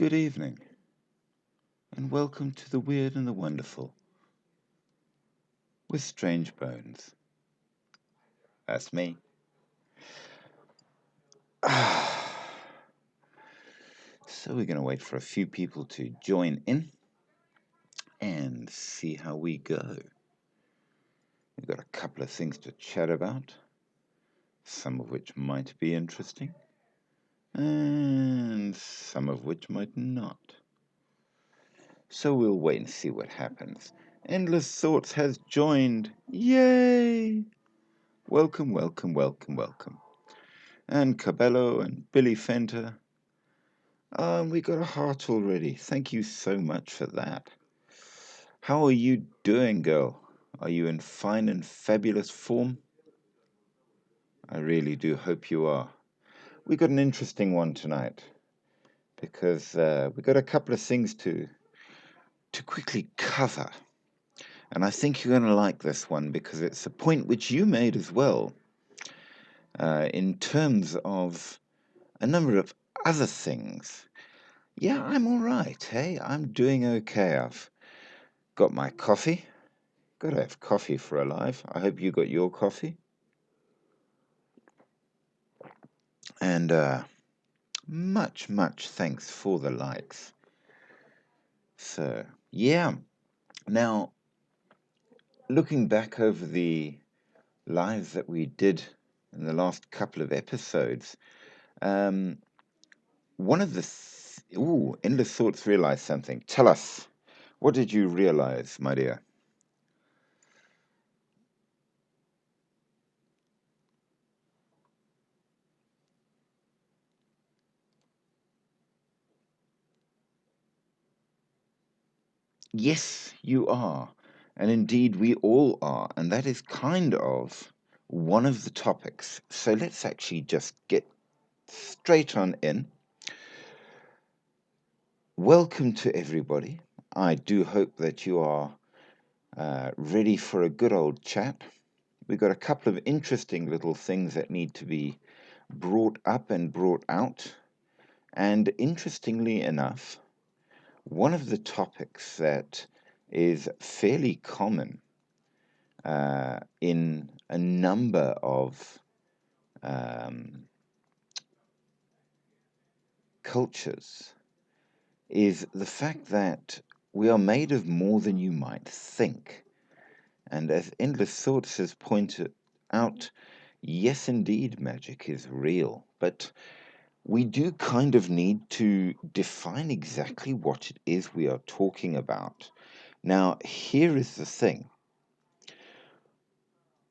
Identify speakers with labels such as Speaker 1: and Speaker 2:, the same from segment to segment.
Speaker 1: Good evening, and welcome to the weird and the wonderful with Strange Bones. That's me. So we're going to wait for a few people to join in and see how we go. We've got a couple of things to chat about, some of which might be interesting, and some of which might not. So we'll wait and see what happens. Endless Thoughts has joined. Yay! Welcome, welcome, welcome, welcome. And Cabello and Billy Fenter. We got a heart already. Thank you so much for that. How are you doing, girl? Are you in fine and fabulous form? I really do hope you are. We got an interesting one tonight because we got a couple of things to quickly cover. And I think you're going to like this one because it's a point which you made as well in terms of a number of other things. Yeah, I'm all right, hey? I'm doing okay. I've got my coffee. Got to have coffee for alive. I hope you got your coffee. And much thanks for the likes. So, yeah. Now, looking back over the lives that we did in the last couple of episodes, one of the... Endless Thoughts realized something. Tell us, what did you realize, my dear? Yes, you are. And indeed, we all are. And that is kind of one of the topics. So let's actually just get straight on in. Welcome to everybody. I do hope that you are ready for a good old chat. We've got a couple of interesting little things that need to be brought up and brought out. And interestingly enough, one of the topics that is fairly common in a number of cultures is the fact that we are made of more than you might think. And as Endless Thoughts has pointed out, yes, indeed, magic is real, but we do kind of need to define exactly what it is we are talking about. Now, here is the thing.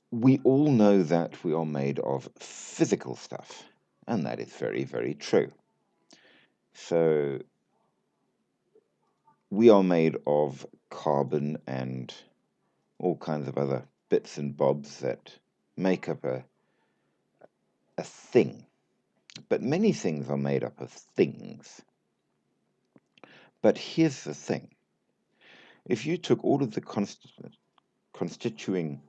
Speaker 1: We all know that we are made of physical stuff, and that is very, very true. So, we are made of carbon and all kinds of other bits and bobs that make up a thing. But many things are made up of things. But here's the thing. If you took all of the constituting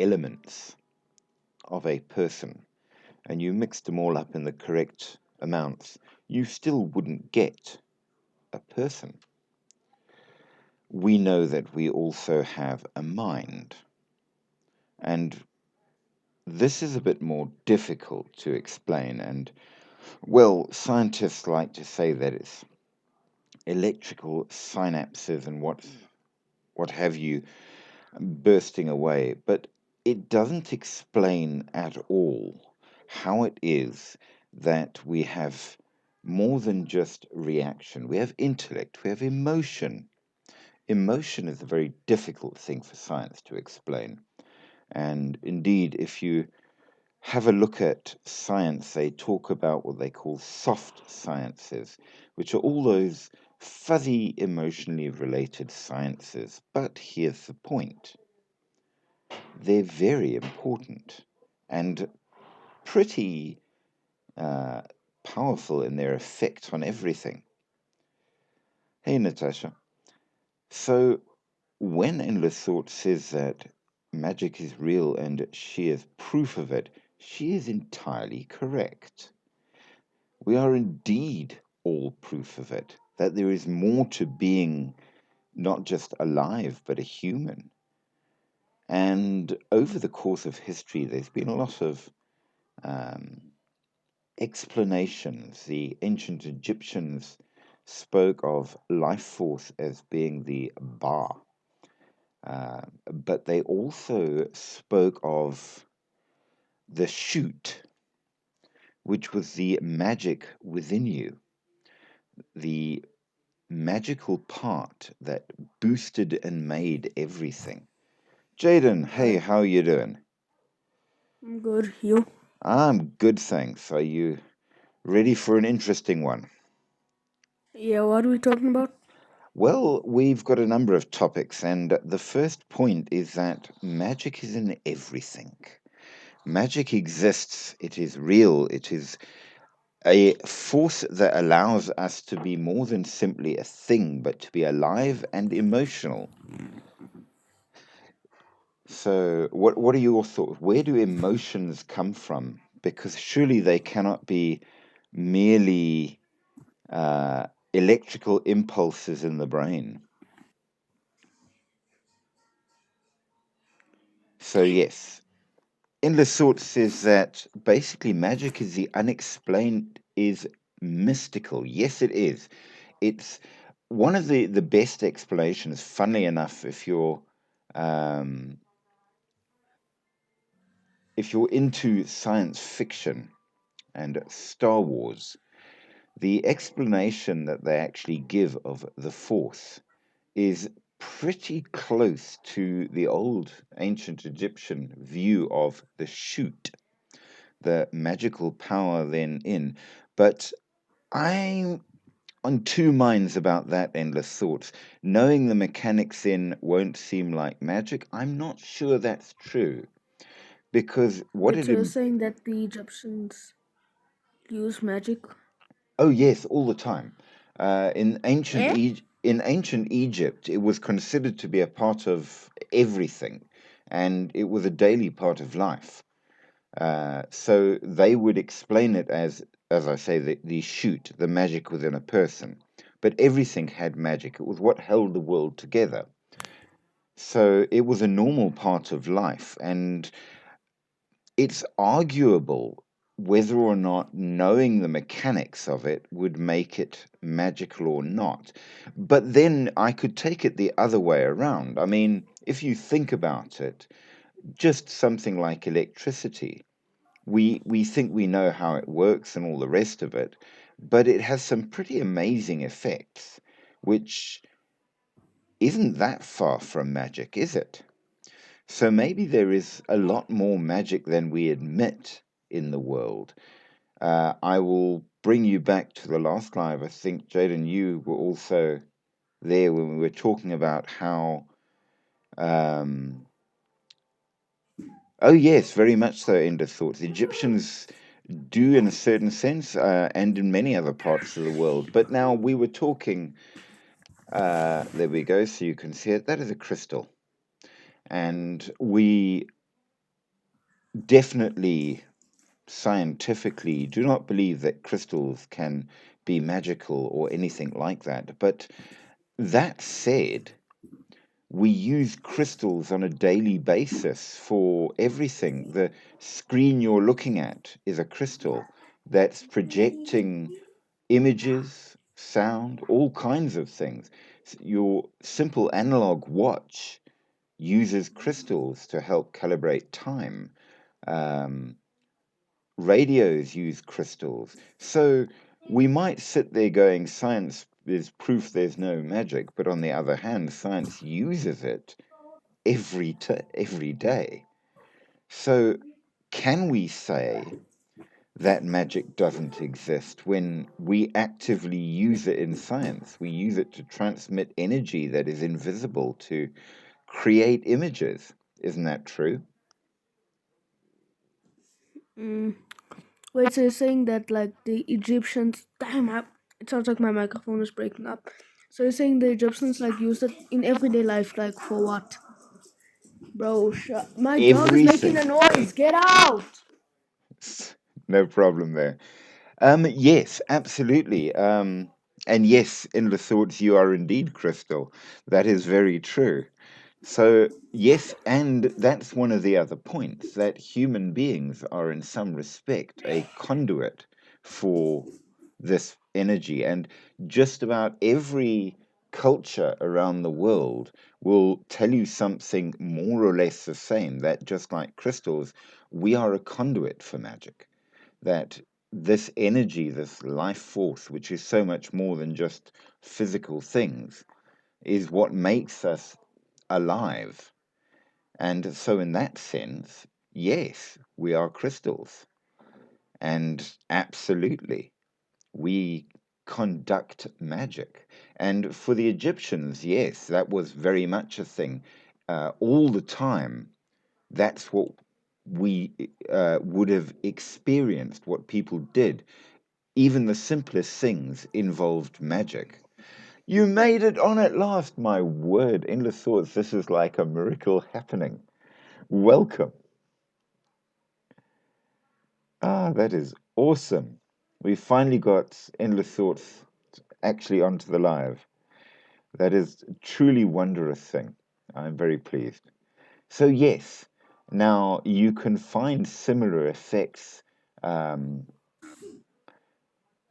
Speaker 1: elements of a person and you mixed them all up in the correct amounts, you still wouldn't get a person. We know that we also have a mind. And this is a bit more difficult to explain. And, well, scientists like to say that it's electrical synapses and what have you bursting away. But it doesn't explain at all how it is that we have more than just reaction. We have intellect, we have emotion. Emotion is a very difficult thing for science to explain. And indeed, if you have a look at science, they talk about what they call soft sciences, which are all those fuzzy, emotionally related sciences. But here's the point. They're very important and pretty powerful in their effect on everything. Hey, Natasha. So, when Endless Thought says that magic is real and she is proof of it, she is entirely correct. We are indeed all proof of it, that there is more to being not just alive, but a human. And over the course of history, there's been a lot of um, explanations. The ancient Egyptians spoke of life force as being the Ba, but they also spoke of the shoot, which was the magic within you, the magical part that boosted and made everything. Jaden, hey,
Speaker 2: Hi,
Speaker 1: how you doing?
Speaker 2: I'm good. You?
Speaker 1: I'm good, thanks. Are you ready for an interesting one?
Speaker 2: Yeah, what are we talking about?
Speaker 1: Well, we've got a number of topics, and the first point is that magic is in everything. Magic exists, it is real, it is a force that allows us to be more than simply a thing, but to be alive and emotional. So, what are your thoughts? Where do emotions come from? Because surely they cannot be merely electrical impulses in the brain. So, yes, Endless Thought says that basically magic is the unexplained, is mystical. Yes, it is. It's one of the best explanations, funnily enough, um, if you're into science fiction and Star Wars, the explanation that they actually give of the Force is pretty close to the old ancient Egyptian view of the shoot, the magical power then in. But I'm on two minds about that endless thoughts. Knowing the mechanics in won't seem like magic, I'm not sure that's true. Because what
Speaker 2: Wait,
Speaker 1: it
Speaker 2: so you're saying that the Egyptians use magic?
Speaker 1: Oh yes, all the time.
Speaker 2: Eh?
Speaker 1: In ancient Egypt, it was considered to be a part of everything, and it was a daily part of life. So they would explain it as I say, the shoot, the magic within a person. But everything had magic. It was what held the world together. So it was a normal part of life, and it's arguable whether or not knowing the mechanics of it would make it magical or not. But then I could take it the other way around. I mean, if you think about it, just something like electricity, we think we know how it works and all the rest of it, but it has some pretty amazing effects, which isn't that far from magic, is it? So maybe there is a lot more magic than we admit in the world. I will bring you back to the last live. I think, Jaden, you were also there when we were talking about how. Um, oh, yes, very much so, end of thoughts. The Egyptians do, in a certain sense, and in many other parts of the world. But now we were talking. There we go, so you can see it. That is a crystal. And we definitely scientifically do not believe that crystals can be magical or anything like that. But that said, we use crystals on a daily basis for everything. The screen you're looking at is a crystal that's projecting images, sound, all kinds of things. Your simple analog watch uses crystals to help calibrate time. Um, Radios use crystals. So we might sit there going, science is proof there's no magic, but on the other hand, science uses it every day. So can we say that magic doesn't exist when we actively use it in science? We use it to transmit energy that is invisible, to create images. Isn't that true?
Speaker 2: Mm. Wait, so you're saying that like the Egyptians? Damn, it sounds like my microphone is breaking up. So you're saying the Egyptians like used it in everyday life, like for what? Bro, my dog is making a
Speaker 1: Everything.
Speaker 2: noise. Get out!
Speaker 1: No problem there. Yes, absolutely. And yes, in the thoughts, you are indeed crystal. That is very true. So, yes, and that's one of the other points that human beings are, in some respect, a conduit for this energy. And just about every culture around the world will tell you something more or less the same, that just like crystals, we are a conduit for magic. That this energy, this life force, which is so much more than just physical things, is what makes us alive. And so, in that sense, yes, we are crystals. And absolutely, we conduct magic. And for the Egyptians, yes, that was very much a thing. All the time, that's what we would have experienced, what people did. Even the simplest things involved magic. You made it on at last, my word. Endless thoughts. This is like a miracle happening. Welcome. Ah, that is awesome. We finally got Endless Thoughts actually onto the live. That is a truly wondrous thing. I'm very pleased. So, yes, now you can find similar effects. Um,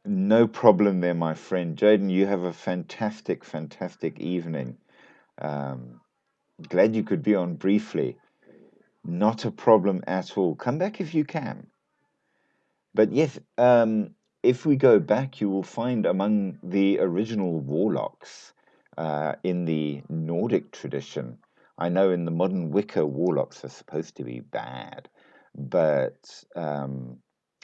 Speaker 1: no problem there, my friend. Jaden, you have a fantastic, fantastic evening. Um, Glad you could be on briefly. Not a problem at all. Come back if you can. But yes, if we go back, you will find among the original warlocks in the Nordic tradition. I know in the modern Wicca, warlocks are supposed to be bad, but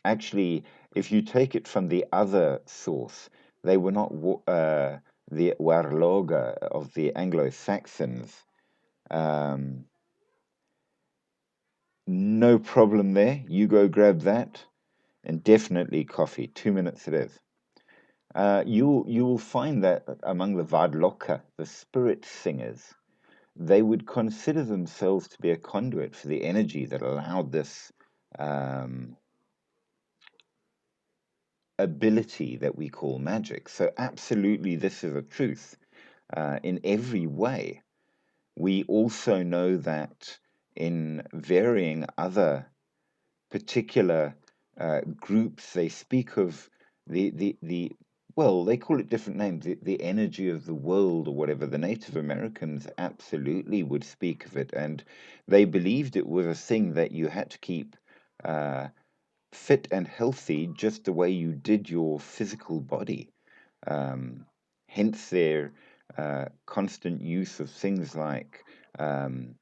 Speaker 1: actually, if you take it from the other source, they were not the warloga of the Anglo-Saxons. Um, no problem there. You go grab that, and definitely coffee. 2 minutes it is. You will find that among the Vadloka, the spirit singers, they would consider themselves to be a conduit for the energy that allowed this um, ability that we call magic. So, absolutely, this is a truth in every way. We also know that in varying other particular groups, they speak of the well, they call it different names, the energy of the world or whatever. The Native Americans absolutely would speak of it, and they believed it was a thing that you had to keep uh, fit and healthy just the way you did your physical body. Um, Hence their constant use of things like um,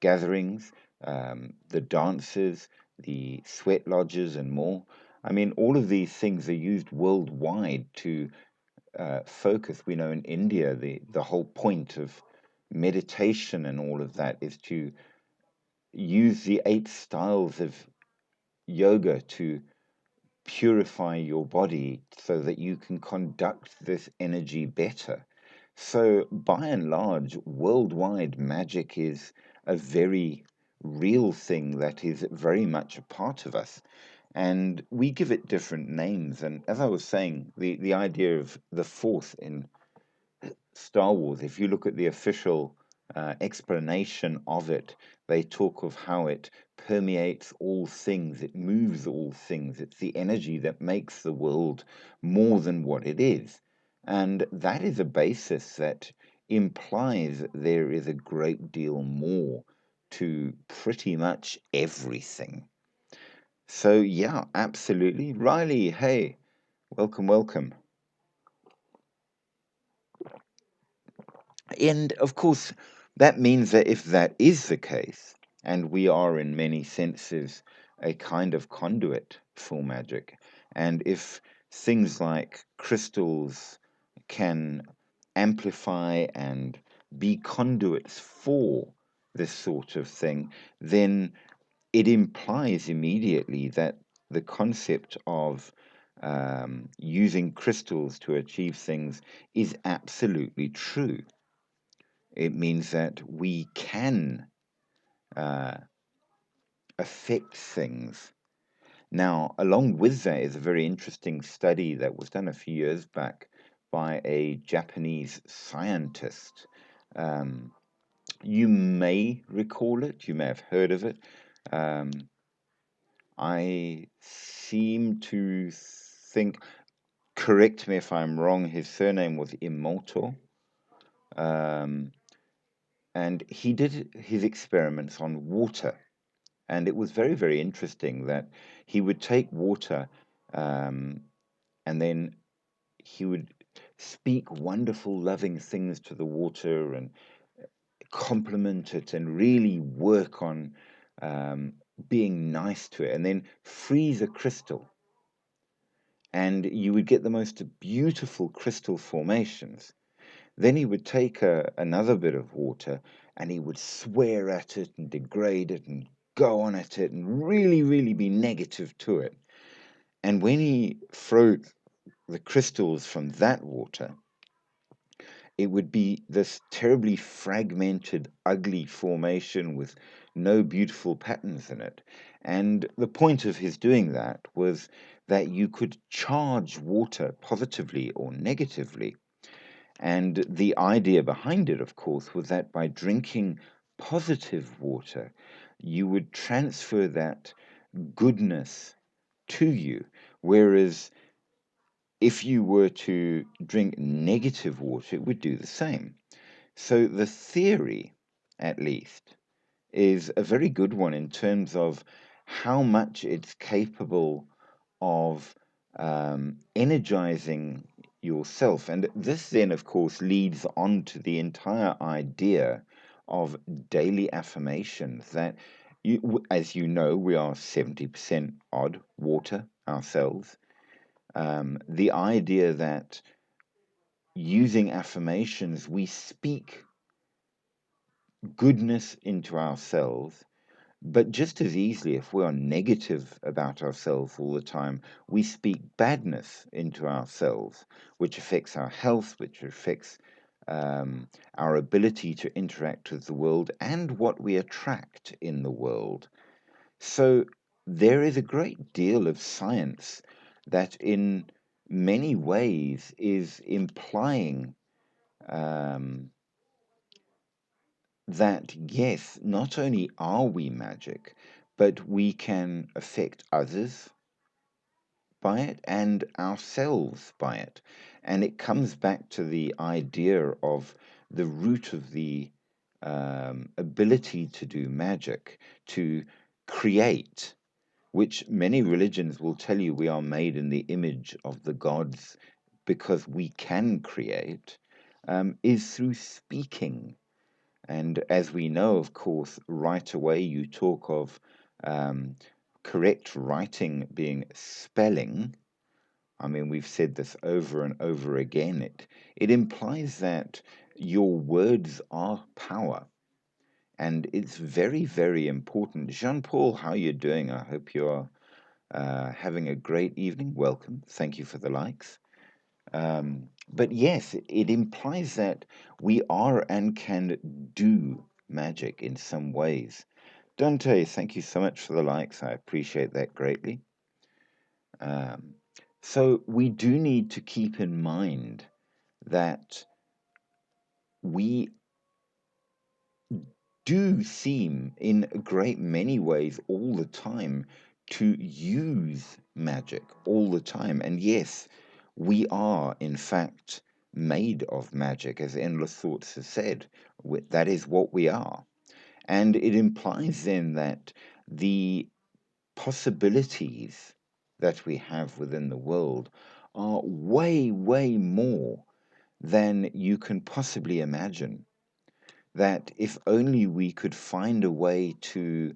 Speaker 1: gatherings, the dances, the sweat lodges, and more. I mean, all of these things are used worldwide to focus. We know in India, the whole point of meditation and all of that is to use the 8 styles of yoga to purify your body so that you can conduct this energy better. So, by and large, worldwide magic is a very real thing that is very much a part of us. And we give it different names. And as I was saying, the idea of the Force in Star Wars, if you look at the official explanation of it, they talk of how it permeates all things, it moves all things, it's the energy that makes the world more than what it is. And that is a basis that implies that there is a great deal more to pretty much everything. So, yeah, absolutely. Riley, hey, welcome, welcome. And of course, that means that if that is the case, and we are in many senses a kind of conduit for magic, and if things like crystals can amplify and be conduits for this sort of thing, then it implies immediately that the concept of using crystals to achieve things is absolutely true. It means that we can uh, affect things. Now, along with that is a very interesting study that was done a few years back by a Japanese scientist. Um, you may recall it, you may have heard of it. Um, I seem to think, correct me if I'm wrong, his surname was Immortal. Um, and he did his experiments on water. And it was very, very interesting that he would take water um, and then he would speak wonderful, loving things to the water and compliment it and really work on um, being nice to it, and then freeze a crystal. And you would get the most beautiful crystal formations. Then he would take another bit of water and he would swear at it and degrade it and go on at it and really, really be negative to it. And when he froze the crystals from that water, it would be this terribly fragmented, ugly formation with no beautiful patterns in it. And the point of his doing that was that you could charge water positively or negatively. And the idea behind it, of course, was that by drinking positive water, you would transfer that goodness to you. Whereas if you were to drink negative water, it would do the same. So the theory, at least, is a very good one in terms of how much it's capable of energizing yourself. And this then, of course, leads on to the entire idea of daily affirmations that, as you know, we are 70% odd water ourselves. The idea that using affirmations, we speak goodness into ourselves, but just as easily, if we are negative about ourselves all the time, we speak badness into ourselves, which affects our health, which affects our ability to interact with the world and what we attract in the world. So there is a great deal of science that, in many ways, is implying um, that yes, not only are we magic, but we can affect others by it and ourselves by it. And it comes back to the idea of the root of the ability to do magic, to create, which many religions will tell you we are made in the image of the gods because we can create, is through speaking. And as we know, of course, right away you talk of um, correct writing being spelling. I mean, we've said this over and over again. It implies that your words are power. And it's very, very important. Jean Paul, how are you doing? I hope you are having a great evening. Welcome. Thank you for the likes. But yes, it implies that we are and can do magic in some ways. Dante, thank you so much for the likes. I appreciate that greatly. Um, so we do need to keep in mind that we do seem, in a great many ways, all the time, to use magic all the time. And yes, we are, in fact, made of magic, as Endless Thoughts has said. That is what we are. And it implies then that the possibilities that we have within the world are way, way more than you can possibly imagine. That if only we could find a way to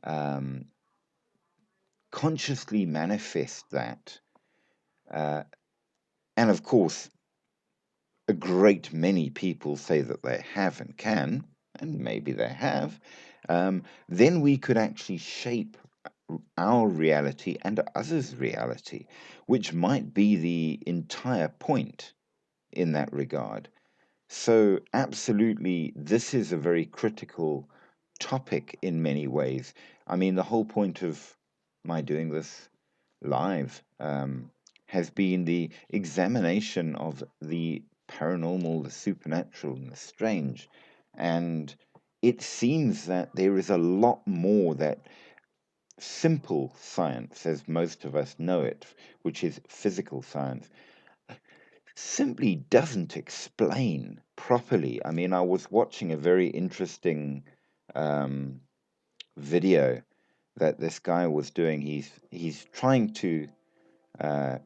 Speaker 1: um, consciously manifest that, uh, and of course, a great many people say that they have and can, and maybe they have, then we could actually shape our reality and others' reality, which might be the entire point in that regard. So, absolutely, this is a very critical topic in many ways. I mean, the whole point of my doing this live has been the examination of the paranormal, the supernatural, and the strange. And it seems that there is a lot more that simple science, as most of us know it, which is physical science, simply doesn't explain properly. I mean, I was watching a very interesting um, video that this guy was doing. He's trying to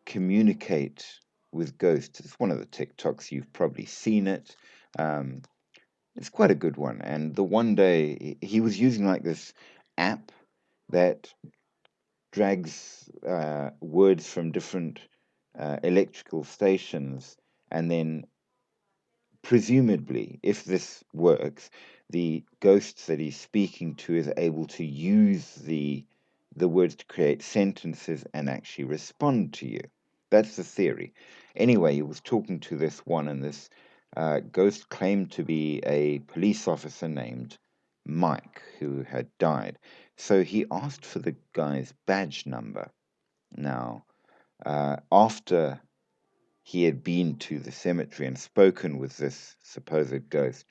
Speaker 1: communicate with ghosts. It's one of the TikToks. You've probably seen it. Um, it's quite a good one. And the one day he was using like this app that drags words from different electrical stations, and then presumably, if this works, the ghosts that he's speaking to is able to use the words to create sentences and actually respond to you. That's the theory. Anyway, he was talking to this one, and this ghost claimed to be a police officer named Mike who had died. So he asked for the guy's badge number. Now, after he had been to the cemetery and spoken with this supposed ghost,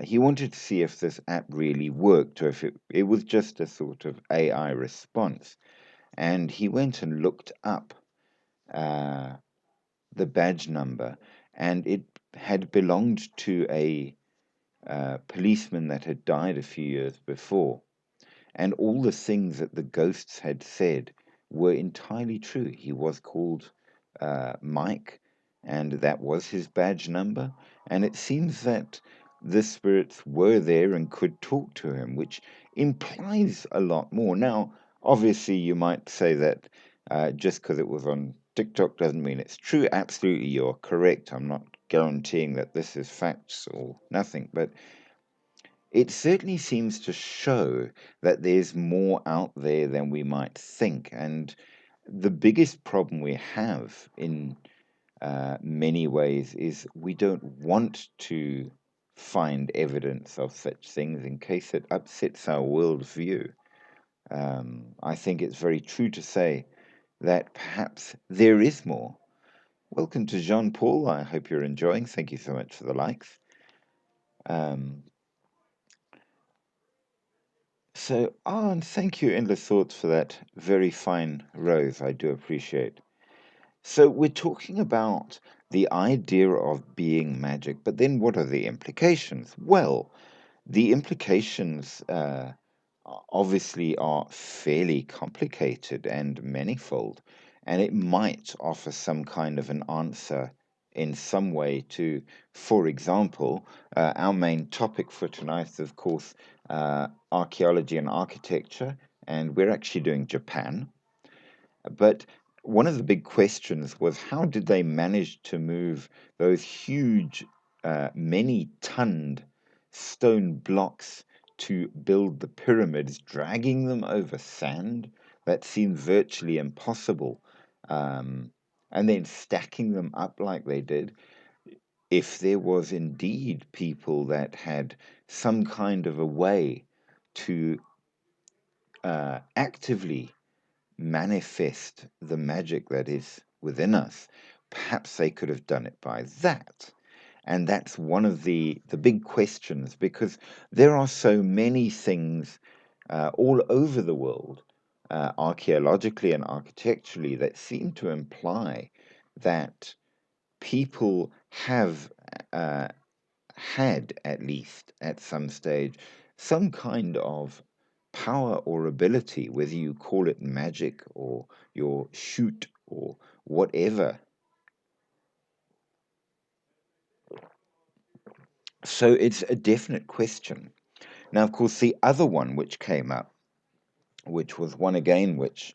Speaker 1: he wanted to see if this app really worked or if it was just a sort of AI response. And he went and looked up uh, the badge number, and it had belonged to a policeman that had died a few years before. And all the things that the ghosts had said were entirely true. He was called Mike, and that was his badge number. And it seems that the spirits were there and could talk to him, which implies a lot more. Now, obviously, you might say that just because it was on TikTok doesn't mean it's true. Absolutely, you're correct. I'm not guaranteeing that this is facts or nothing, but it certainly seems to show that there's more out there than we might think. And the biggest problem we have in many ways is we don't want to find evidence of such things in case it upsets our worldview. I think it's very true to say that perhaps there is more. Welcome to Jean Paul. I hope you're enjoying. Thank you so much for the likes. Um, and thank you, Endless Thoughts, for that very fine rose. I do appreciate. So, we're talking about the idea of being magic, but then what are the implications? Well, the implications obviously are fairly complicated and manifold, and it might offer some kind of an answer in some way to, for example, our main topic for tonight is, of course, archaeology and architecture, and we're actually doing Japan. But one of the big questions was how did they manage to move those huge, many tonned stone blocks to build the pyramids, dragging them over sand? That seemed virtually impossible. And then stacking them up like they did. If there was indeed people that had some kind of a way to actively manifest the magic that is within us, perhaps they could have done it by that. And that's one of the big questions because there are so many things all over the world, archaeologically and architecturally, that seem to imply that people have uh, had, at least at some stage, some kind of power or ability, whether you call it magic or your shoot or whatever. So it's a definite question. Now, of course, the other one which came up, which was one again which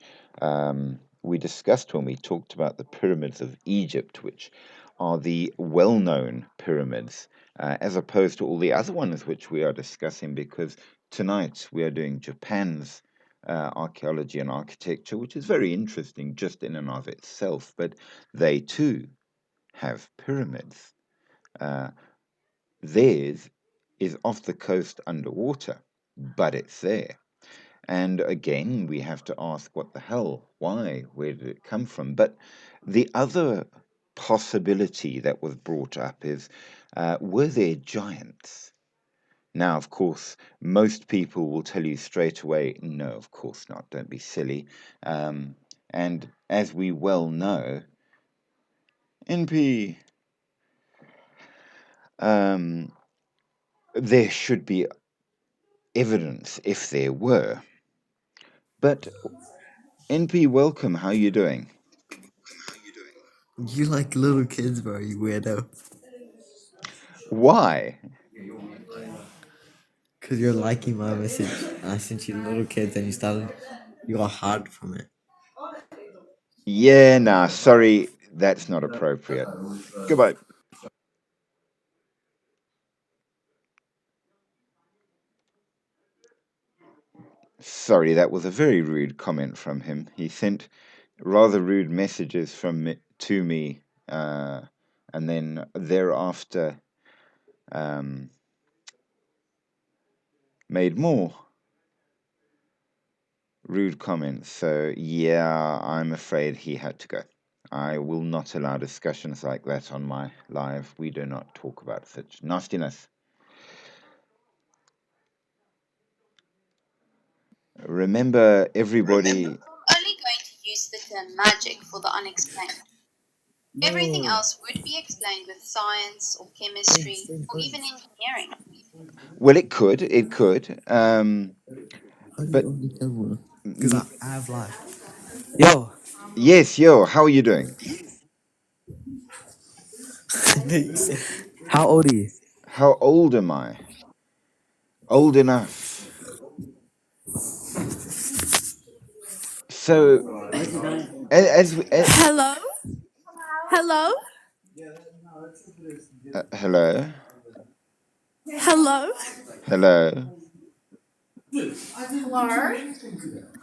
Speaker 1: we discussed when we talked about the pyramids of Egypt, which are the well known pyramids, as opposed to all the other ones which we are discussing, because tonight we are doing Japan's archaeology and architecture, which is very interesting just in and of itself, but they too have pyramids. Uh, Theirs is off the coast underwater, but it's there. And again, we have to ask what the hell, why, where did it come from? But the other possibility that was brought up is were there giants? Now, of course, most people will tell you straight away, no, of course not, don't be silly. And as we well know, NP, um, there should be evidence if there were. But NP, welcome. How you doing?
Speaker 3: You like little kids, bro, you weirdo.
Speaker 1: Why?
Speaker 3: Because you're liking my message. And I sent you little kids and you got hard from it.
Speaker 1: Yeah, nah, sorry, that's not appropriate. Goodbye. Sorry, that was a very rude comment from him. He sent rather rude messages to me, and then thereafter um, made more rude comments. So, yeah, I'm afraid he had to go. I will not allow discussions like that on my live. We do not talk about such nastiness. Remember, everybody.
Speaker 4: Only going to use the term magic for the unexplained. Everything else would be explained with science or chemistry or even engineering.
Speaker 1: Well, it could. It could. But
Speaker 3: Because I have life. Yo.
Speaker 1: yes, yo, how are you doing?
Speaker 3: How old are you?
Speaker 1: How old am I? Old enough. So, as
Speaker 4: Hello? Hello?
Speaker 1: hello,
Speaker 4: Hello?
Speaker 1: hello.
Speaker 4: Hello?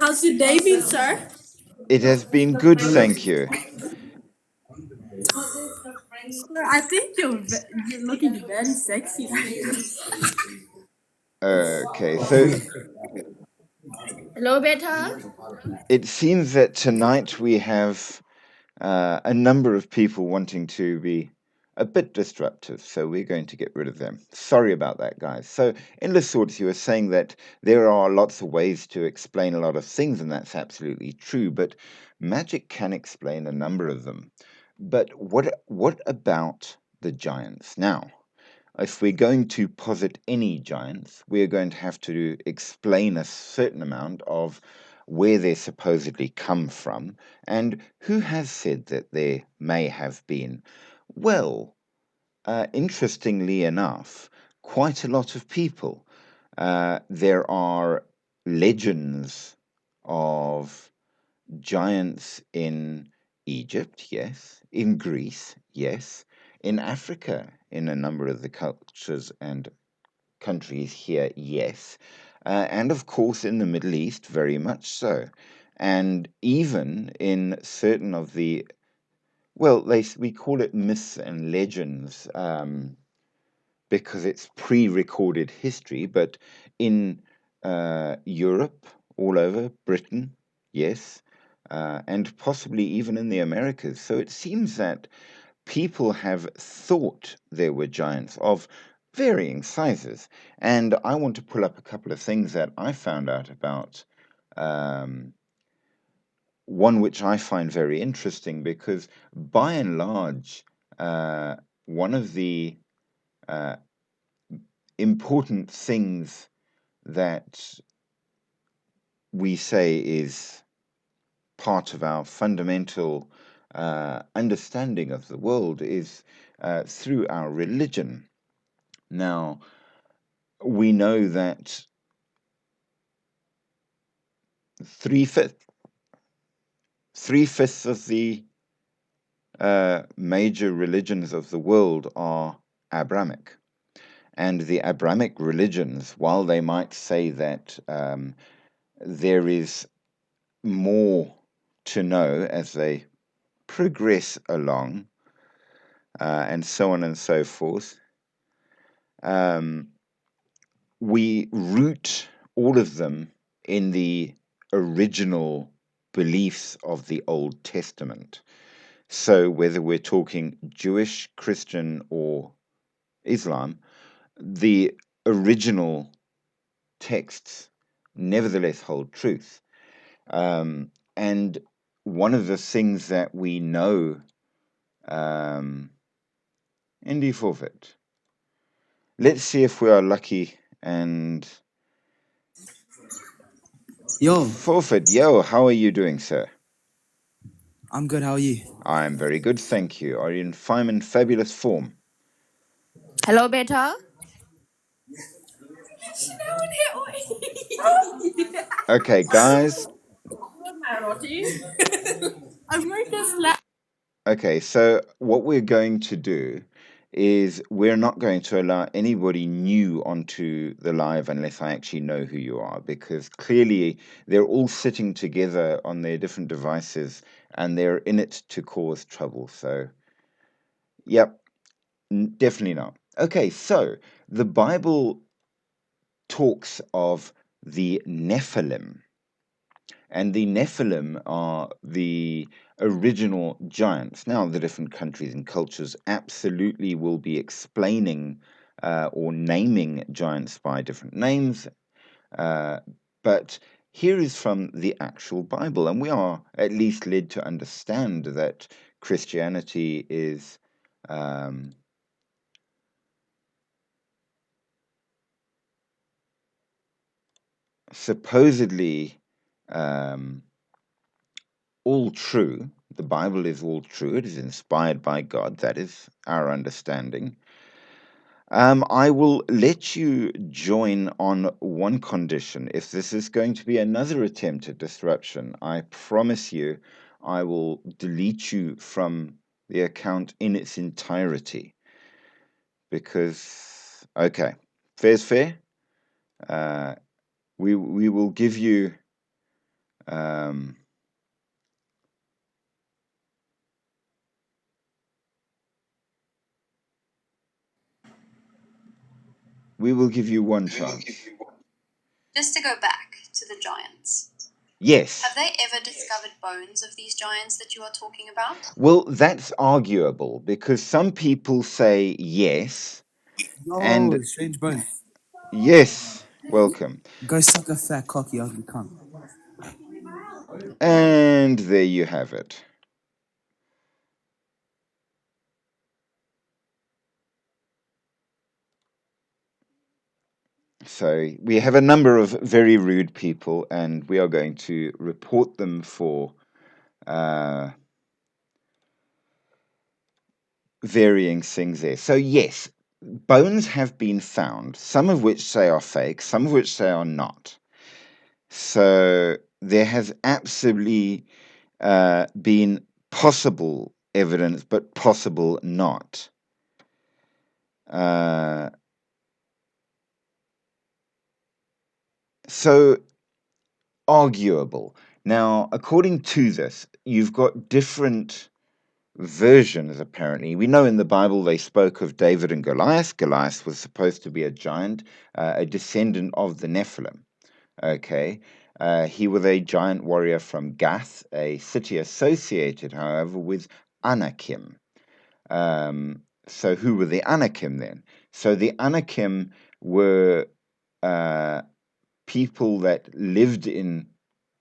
Speaker 4: How's your day been, sir?
Speaker 1: It has been good, thank you.
Speaker 4: Sir, I think you're looking very sexy right now.
Speaker 1: Okay, so
Speaker 4: Hello, beta.
Speaker 1: it seems that tonight we have a number of people wanting to be a bit disruptive, so we're going to get rid of them. Sorry about that, guys. So, Endless Swords, you were saying that there are lots of ways to explain a lot of things, and that's absolutely true, but magic can explain a number of them. But what about the giants? Now, if we're going to posit any giants, we're going to have to explain a certain amount of where they supposedly come from and who has said that there may have been. Well, interestingly enough, quite a lot of people. There are legends of giants in Egypt, yes, in Greece, yes, in Africa, in a number of the cultures and countries here, yes, and of course in the Middle East, very much so, and even in certain of the, well, we call it myths and legends. Because it's pre-recorded history, but in Europe, all over Britain, yes, and possibly even in the Americas. So it seems that people have thought there were giants of varying sizes. And I want to pull up a couple of things that I found out about. Um, one which I find very interesting because, by and large, one of the uh, important things that we say is part of our fundamental understanding of the world is through our religion. Now, we know that three-fifths, three-fifths of the major religions of the world are Abrahamic. And the Abrahamic religions, while they might say that there is more to know as they progress along, and so on and so forth, um, we root all of them in the original beliefs of the Old Testament. So whether we're talking Jewish, Christian, or Islam, the original texts nevertheless hold truth. And one of the things that we know, Indy forfeit. Let's see if we are lucky and
Speaker 5: Yo,
Speaker 1: forfeit. Yo, how are you doing, sir?
Speaker 5: I'm good. How are you?
Speaker 1: I'm very good, thank you. Are you in fine and fabulous form?
Speaker 2: Hello, Beta.
Speaker 1: Okay, guys. Okay, so what we're going to do is we're not going to allow anybody new onto the live unless I actually know who you are, because clearly they're all sitting together on their different devices and they're in it to cause trouble. So, yep, definitely not. Okay, so the Bible talks of the Nephilim. And the Nephilim are the original giants. Now, the different countries and cultures absolutely will be explaining or naming giants by different names. But here is from the actual Bible. And we are at least led to understand that Christianity is supposedly all true. The Bible is all true. It is inspired by God. That is our understanding. I will let you join on one condition. If this is going to be another attempt at disruption, I promise you I will delete you from the account in its entirety. Because, okay, fair's fair. We will give you one chance.
Speaker 4: Just to go back to the giants.
Speaker 1: Yes.
Speaker 4: Have they ever discovered bones of these giants that you are talking about?
Speaker 1: Well, that's arguable because some people say yes,
Speaker 5: Yo,
Speaker 1: and
Speaker 5: strange bones.
Speaker 1: yes, welcome.
Speaker 5: Go suck a fat cocky ugly cunt.
Speaker 1: And there you have it. So we have a number of very rude people, and we are going to report them for varying things there. So yes, bones have been found, some of which say are fake, some of which say are not. So there has absolutely been possible evidence, but possible not. So arguable. Now, according to this, you've got different versions, apparently. We know in the Bible they spoke of David and Goliath. Goliath was supposed to be a giant, a descendant of the Nephilim. Okay. He was a giant warrior from Gath, a city associated, however, with Anakim. So who were the Anakim then? So the Anakim were people that lived in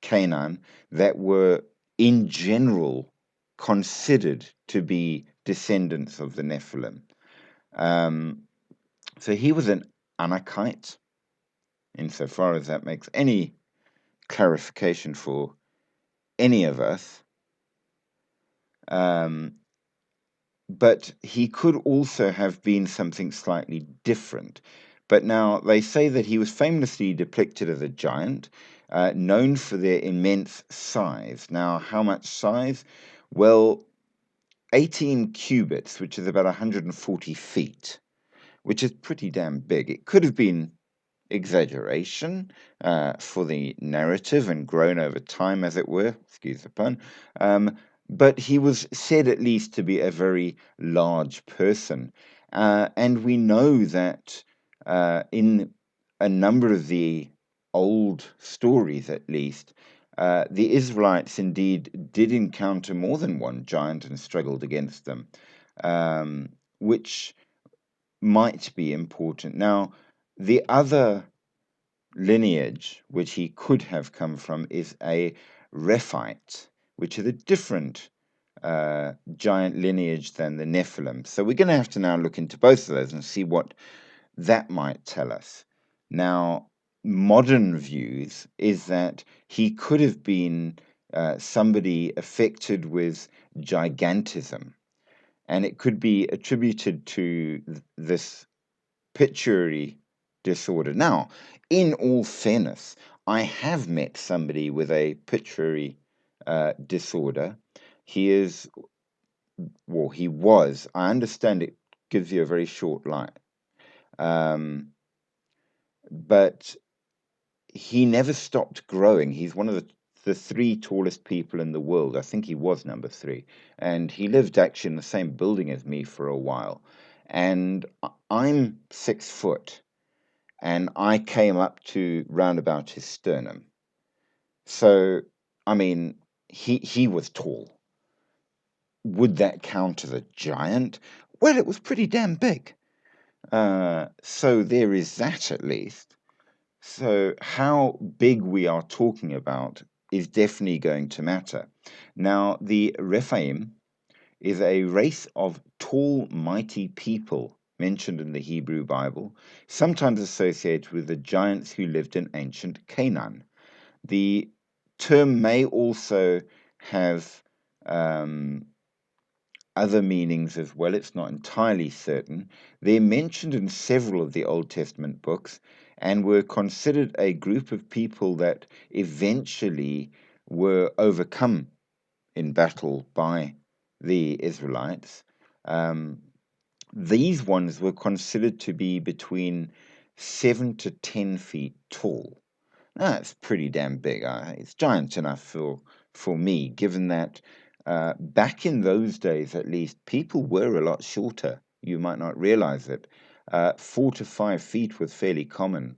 Speaker 1: Canaan that were in general considered to be descendants of the Nephilim. So he was an Anakite, insofar as that makes any clarification for any of us. But he could also have been something slightly different. But now they say that he was famously depicted as a giant, known for their immense size. Now, how much size? Well, 18 cubits, which is about 140 feet, which is pretty damn big. It could have been exaggeration for the narrative and grown over time, as it were, excuse the pun. But he was said at least to be a very large person. And we know that in a number of the old stories at least, the Israelites indeed did encounter more than one giant and struggled against them, which might be important. Now, the other lineage which he could have come from is a Rephite, which is a different giant lineage than the Nephilim. So we're going to have to now look into both of those and see what that might tell us. Now, modern views is that he could have been somebody affected with gigantism, and it could be attributed to this pituitary disorder. Now, in all fairness, I have met somebody with a pituitary disorder. He is, well, he was. I understand it gives you a very short life, but he never stopped growing. He's one of the three tallest people in the world. I think he was number 3, and he lived actually in the same building as me for a while. And I'm 6 foot, and I came up to round about his sternum. So, I mean, he was tall. Would that count as a giant? Well, it was pretty damn big. So there is that at least. So how big we are talking about is definitely going to matter. Now, the Rephaim is a race of tall, mighty people mentioned in the Hebrew Bible, sometimes associated with the giants who lived in ancient Canaan. The term may also have other meanings as well. It's not entirely certain. They're mentioned in several of the Old Testament books and were considered a group of people that eventually were overcome in battle by the Israelites. These ones were considered to be between 7 to 10 feet tall. That's pretty damn big. It's giant enough for me, given that back in those days, at least, people were a lot shorter. You might not realize it. 4 to 5 feet was fairly common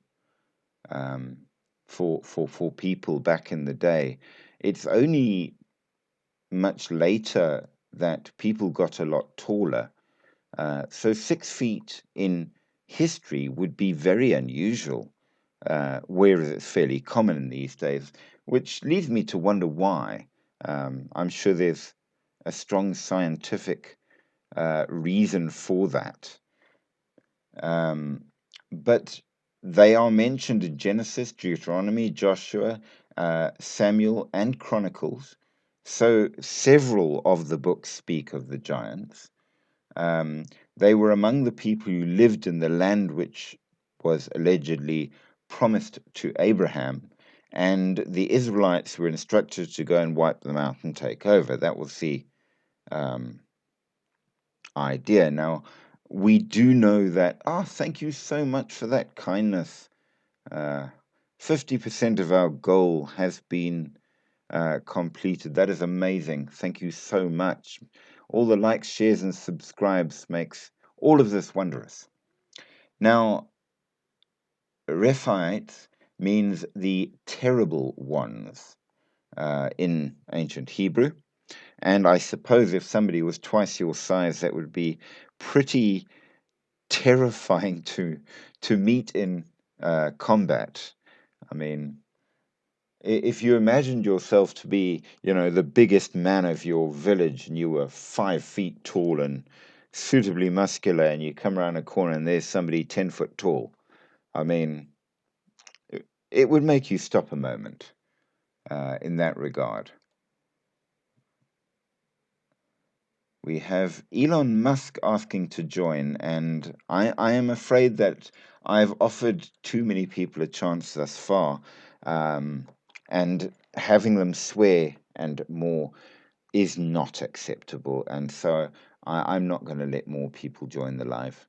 Speaker 1: for people back in the day. It's only much later that people got a lot taller. So 6 feet in history would be very unusual, whereas it's fairly common in these days, which leads me to wonder why. I'm sure there's a strong scientific reason for that. But they are mentioned in Genesis, Deuteronomy, Joshua, Samuel, and Chronicles. So several of the books speak of the giants. They were among the people who lived in the land which was allegedly promised to Abraham, and the Israelites were instructed to go and wipe them out and take over. That was the idea. Now, we do know that, thank you so much for that kindness. 50% of our goal has been completed. That is amazing. Thank you so much. All the likes, shares, and subscribes makes all of this wondrous. Now, Rephaite means the terrible ones in ancient Hebrew. And I suppose if somebody was twice your size, that would be pretty terrifying to meet in combat. I mean, if you imagined yourself to be, the biggest man of your village, and you were 5 feet tall and suitably muscular, and you come around a corner and there's somebody 10 foot tall, I mean, it would make you stop a moment in that regard. We have Elon Musk asking to join, and I am afraid that I've offered too many people a chance thus far, and having them swear and more is not acceptable, and so I'm not going to let more people join the live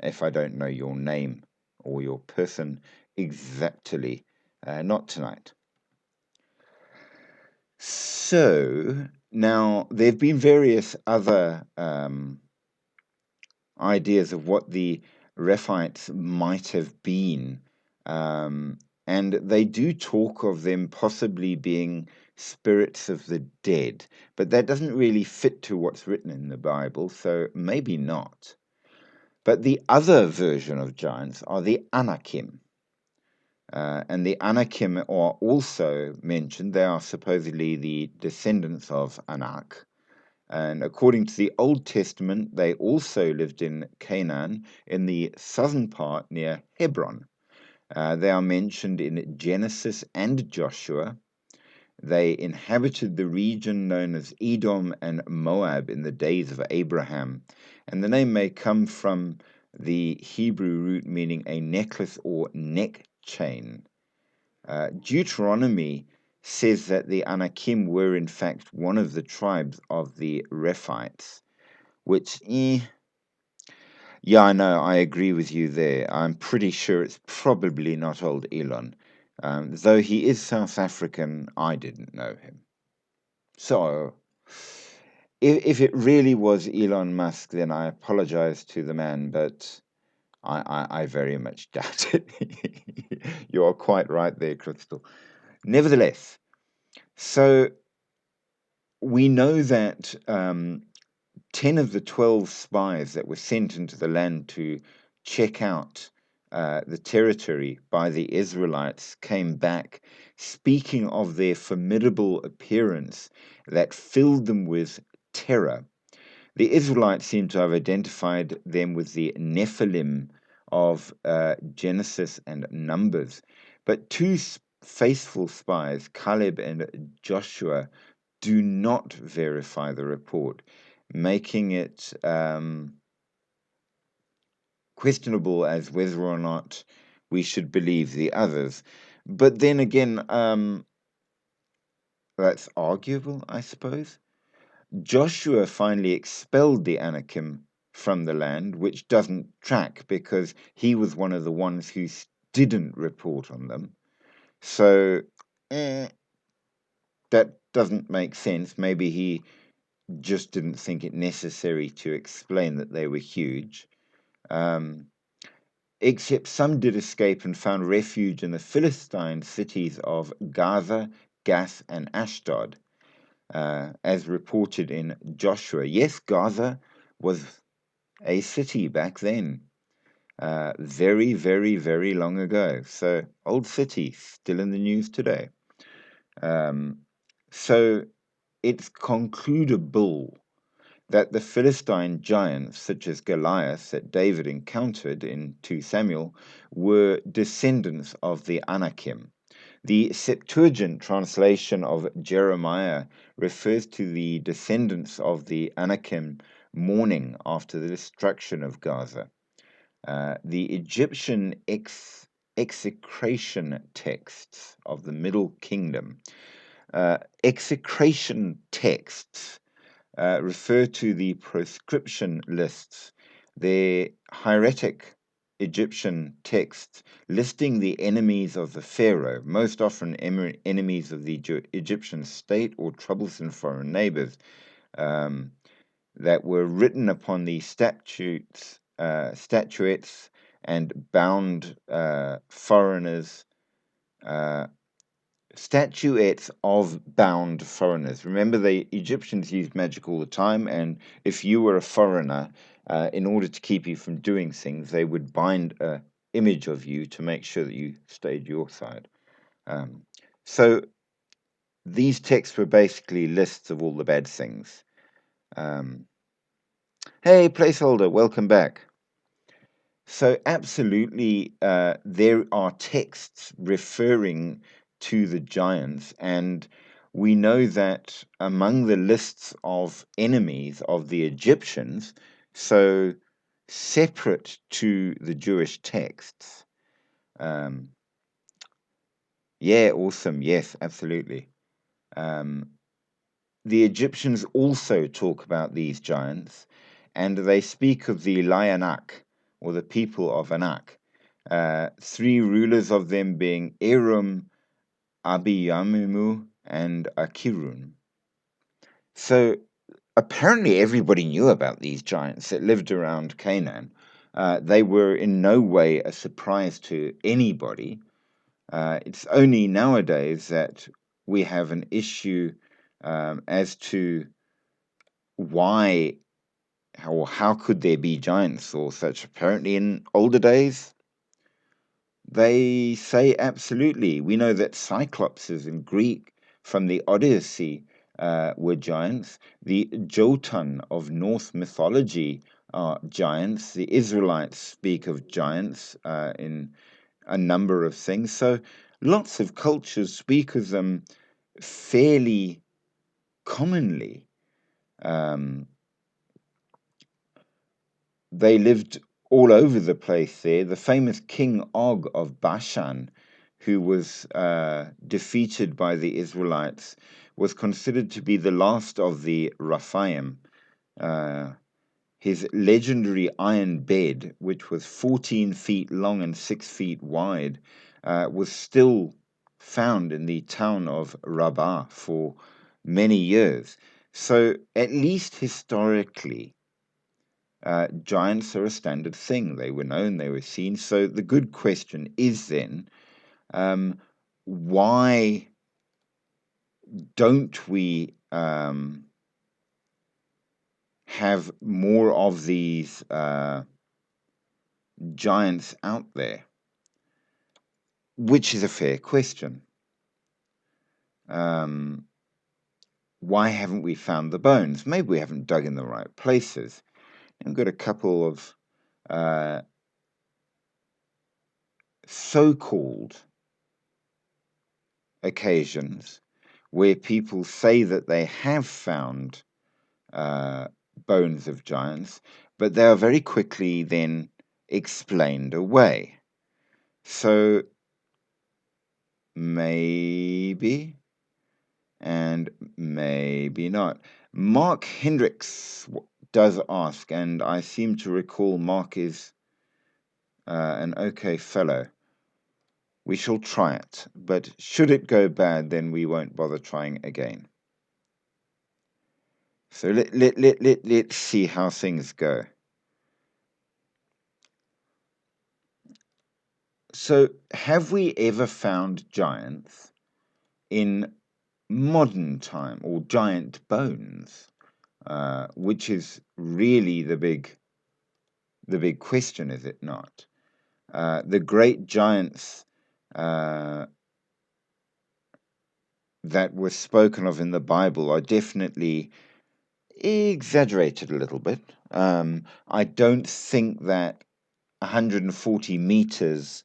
Speaker 1: if I don't know your name or your person exactly. Not tonight. So now there have been various other ideas of what the Rephites might have been. And they do talk of them possibly being spirits of the dead, but that doesn't really fit to what's written in the Bible, so maybe not. But the other version of giants are the Anakim. And the Anakim are also mentioned. They are supposedly the descendants of Anak. And according to the Old Testament, they also lived in Canaan in the southern part near Hebron. They are mentioned in Genesis and Joshua. They inhabited the region known as Edom and Moab in the days of Abraham. And the name may come from the Hebrew root meaning a necklace or neck chain. Deuteronomy says that the Anakim were in fact one of the tribes of the Rephites, which, yeah, I know, I agree with you there. I'm pretty sure it's probably not old Elon. Though he is South African, I didn't know him. So, if it really was Elon Musk, then I apologize to the man, but I very much doubt it. You are quite right there, Crystal. Nevertheless, so we know that 10 of the 12 spies that were sent into the land to check out the territory by the Israelites came back speaking of their formidable appearance that filled them with terror. The Israelites seem to have identified them with the Nephilim of Genesis and Numbers, but two faithful spies, Caleb and Joshua, do not verify the report, making it questionable as whether or not we should believe the others. But then again, that's arguable, I suppose. Joshua finally expelled the Anakim from the land, which doesn't track because he was one of the ones who didn't report on them. So that doesn't make sense. Maybe he just didn't think it necessary to explain that they were huge. Except some did escape and found refuge in the Philistine cities of Gaza, Gath, and Ashdod, as reported in Joshua. Yes, Gaza was a city back then, very, very, very long ago. So, old city, still in the news today. So, it's concludable that the Philistine giants, such as Goliath, that David encountered in 2 Samuel, were descendants of the Anakim. The Septuagint translation of Jeremiah refers to the descendants of the Anakim mourning after the destruction of Gaza. The Egyptian execration texts of the Middle Kingdom, execration texts refer to the proscription lists, their hieratic Egyptian texts listing the enemies of the pharaoh, most often enemies of the Egyptian state or troublesome foreign neighbors, that were written upon the statuettes and bound foreigners. Statuettes of bound foreigners. Remember, the Egyptians used magic all the time, and if you were a foreigner, in order to keep you from doing things, they would bind an image of you to make sure that you stayed your side. So these texts were basically lists of all the bad things. Hey, placeholder, welcome back. So absolutely, there are texts referring to the giants, and we know that among the lists of enemies of the Egyptians, so separate to the Jewish texts. Yeah, awesome. Yes, absolutely. The Egyptians also talk about these giants, and they speak of the Lianak, or the people of Anak, 3 rulers of them being Erum, Abiyamimu, and Akirun. So apparently everybody knew about these giants that lived around Canaan, They were in no way a surprise to anybody. It's only nowadays that we have an issue as to why or how could there be giants or such. Apparently, in older days, they say absolutely. We know that cyclopses in Greek from the Odyssey were giants. The Jotun of Norse mythology are giants. The Israelites speak of giants in a number of things. So lots of cultures speak of them fairly commonly. They lived all over the place there. The famous King Og of Bashan, who was defeated by the Israelites, was considered to be the last of the Raphaim. His legendary iron bed, which was 14 feet long and 6 feet wide, was still found in the town of Rabbah for many years. So, at least historically, giants are a standard thing. They were known, they were seen. So, the good question is then, why don't we have more of these giants out there? Which is a fair question. Why haven't we found the bones? Maybe we haven't dug in the right places. I've got a couple of so-called occasions where people say that they have found bones of giants, but they are very quickly then explained away. So maybe and maybe not. Mark Hendricks does ask, and I seem to recall Mark is an okay fellow. We shall try it, but should it go bad, then we won't bother trying again. So let's see how things go. So, have we ever found giants in modern time, or giant bones? Which is really the big question, is it not? The great giants that were spoken of in the Bible are definitely exaggerated a little bit. I don't think that 140 meters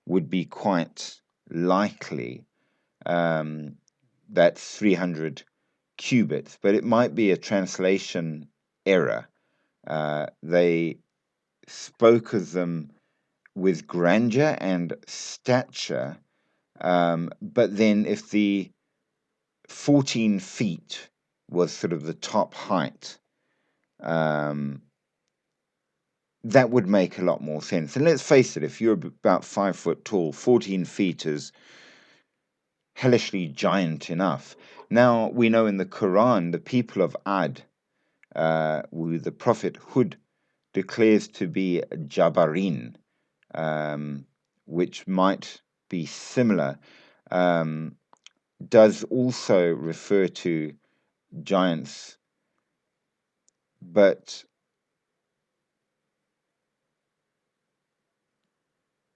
Speaker 1: would be quite likely. That's 300 cubits, but it might be a translation error. They spoke of them with grandeur and stature, but then if the 14 feet was sort of the top height, that would make a lot more sense. And let's face it, if you're about 5 foot tall, 14 feet is hellishly giant enough. Now, we know in the Quran, the people of Ad, who the Prophet Hud declares to be Jabarin, which might be similar, does also refer to giants, but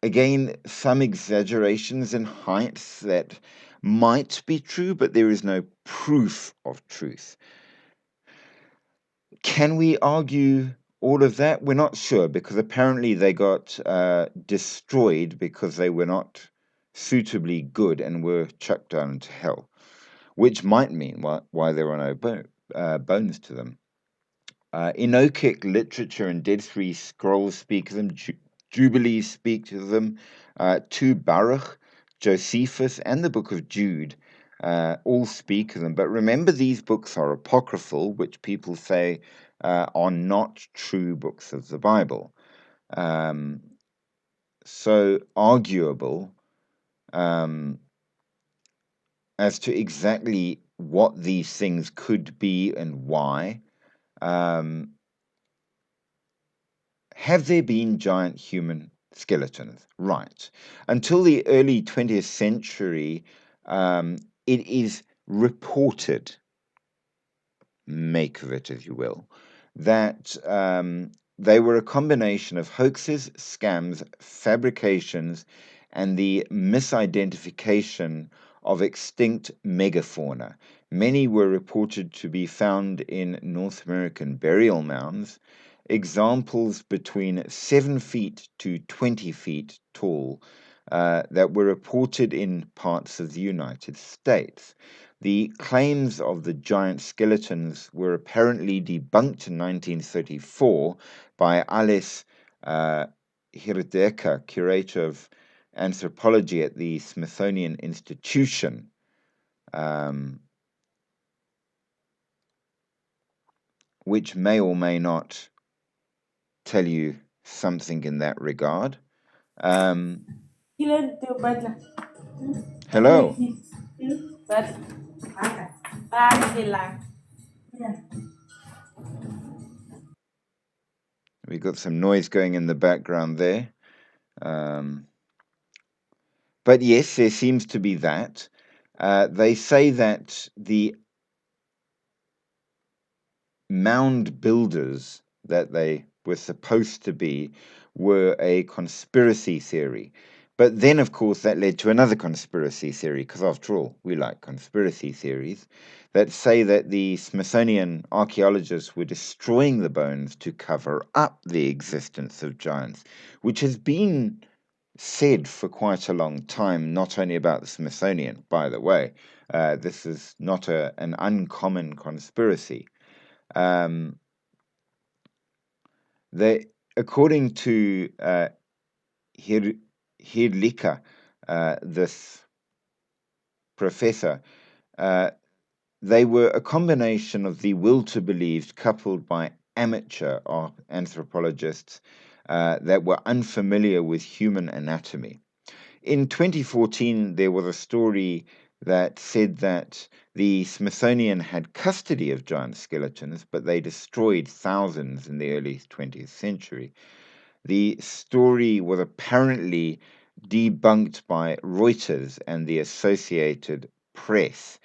Speaker 1: again, some exaggerations in heights that might be true, but there is no proof of truth. Can we argue all of that? We're not sure, because apparently they got destroyed because they were not suitably good and were chucked down into hell, which might mean why there are no bones to them. Enochic literature and Dead Sea Scrolls speak of them, Jubilees speak to them, 2 Baruch, Josephus, and the book of Jude all speak of them. But remember, these books are apocryphal, which people say are not true books of the Bible. So arguable as to exactly what these things could be and why. Have there been giant human skeletons? Right. Until the early 20th century, it is reported, make of it as you will, that they were a combination of hoaxes, scams, fabrications, and the misidentification of extinct megafauna. Many were reported to be found in North American burial mounds, examples between 7 feet to 20 feet tall that were reported in parts of the United States. The claims of the giant skeletons were apparently debunked in 1934 by Alice Hirdeka, curator of anthropology at the Smithsonian Institution. Which may or may not tell you something in that regard. Hello. We got some noise going in the background there. But yes, there seems to be that. They say that the mound builders that they were supposed to be were a conspiracy theory. But then, of course, that led to another conspiracy theory, because after all, we like conspiracy theories, that say that the Smithsonian archaeologists were destroying the bones to cover up the existence of giants, which has been said for quite a long time, not only about the Smithsonian, by the way. This is not an uncommon conspiracy. According to Hirlika, this professor, they were a combination of the will to believe coupled by amateur anthropologists that were unfamiliar with human anatomy. In 2014, there was a story that said that the Smithsonian had custody of giant skeletons, but they destroyed thousands in the early 20th century. The story was apparently debunked by Reuters and the Associated Press.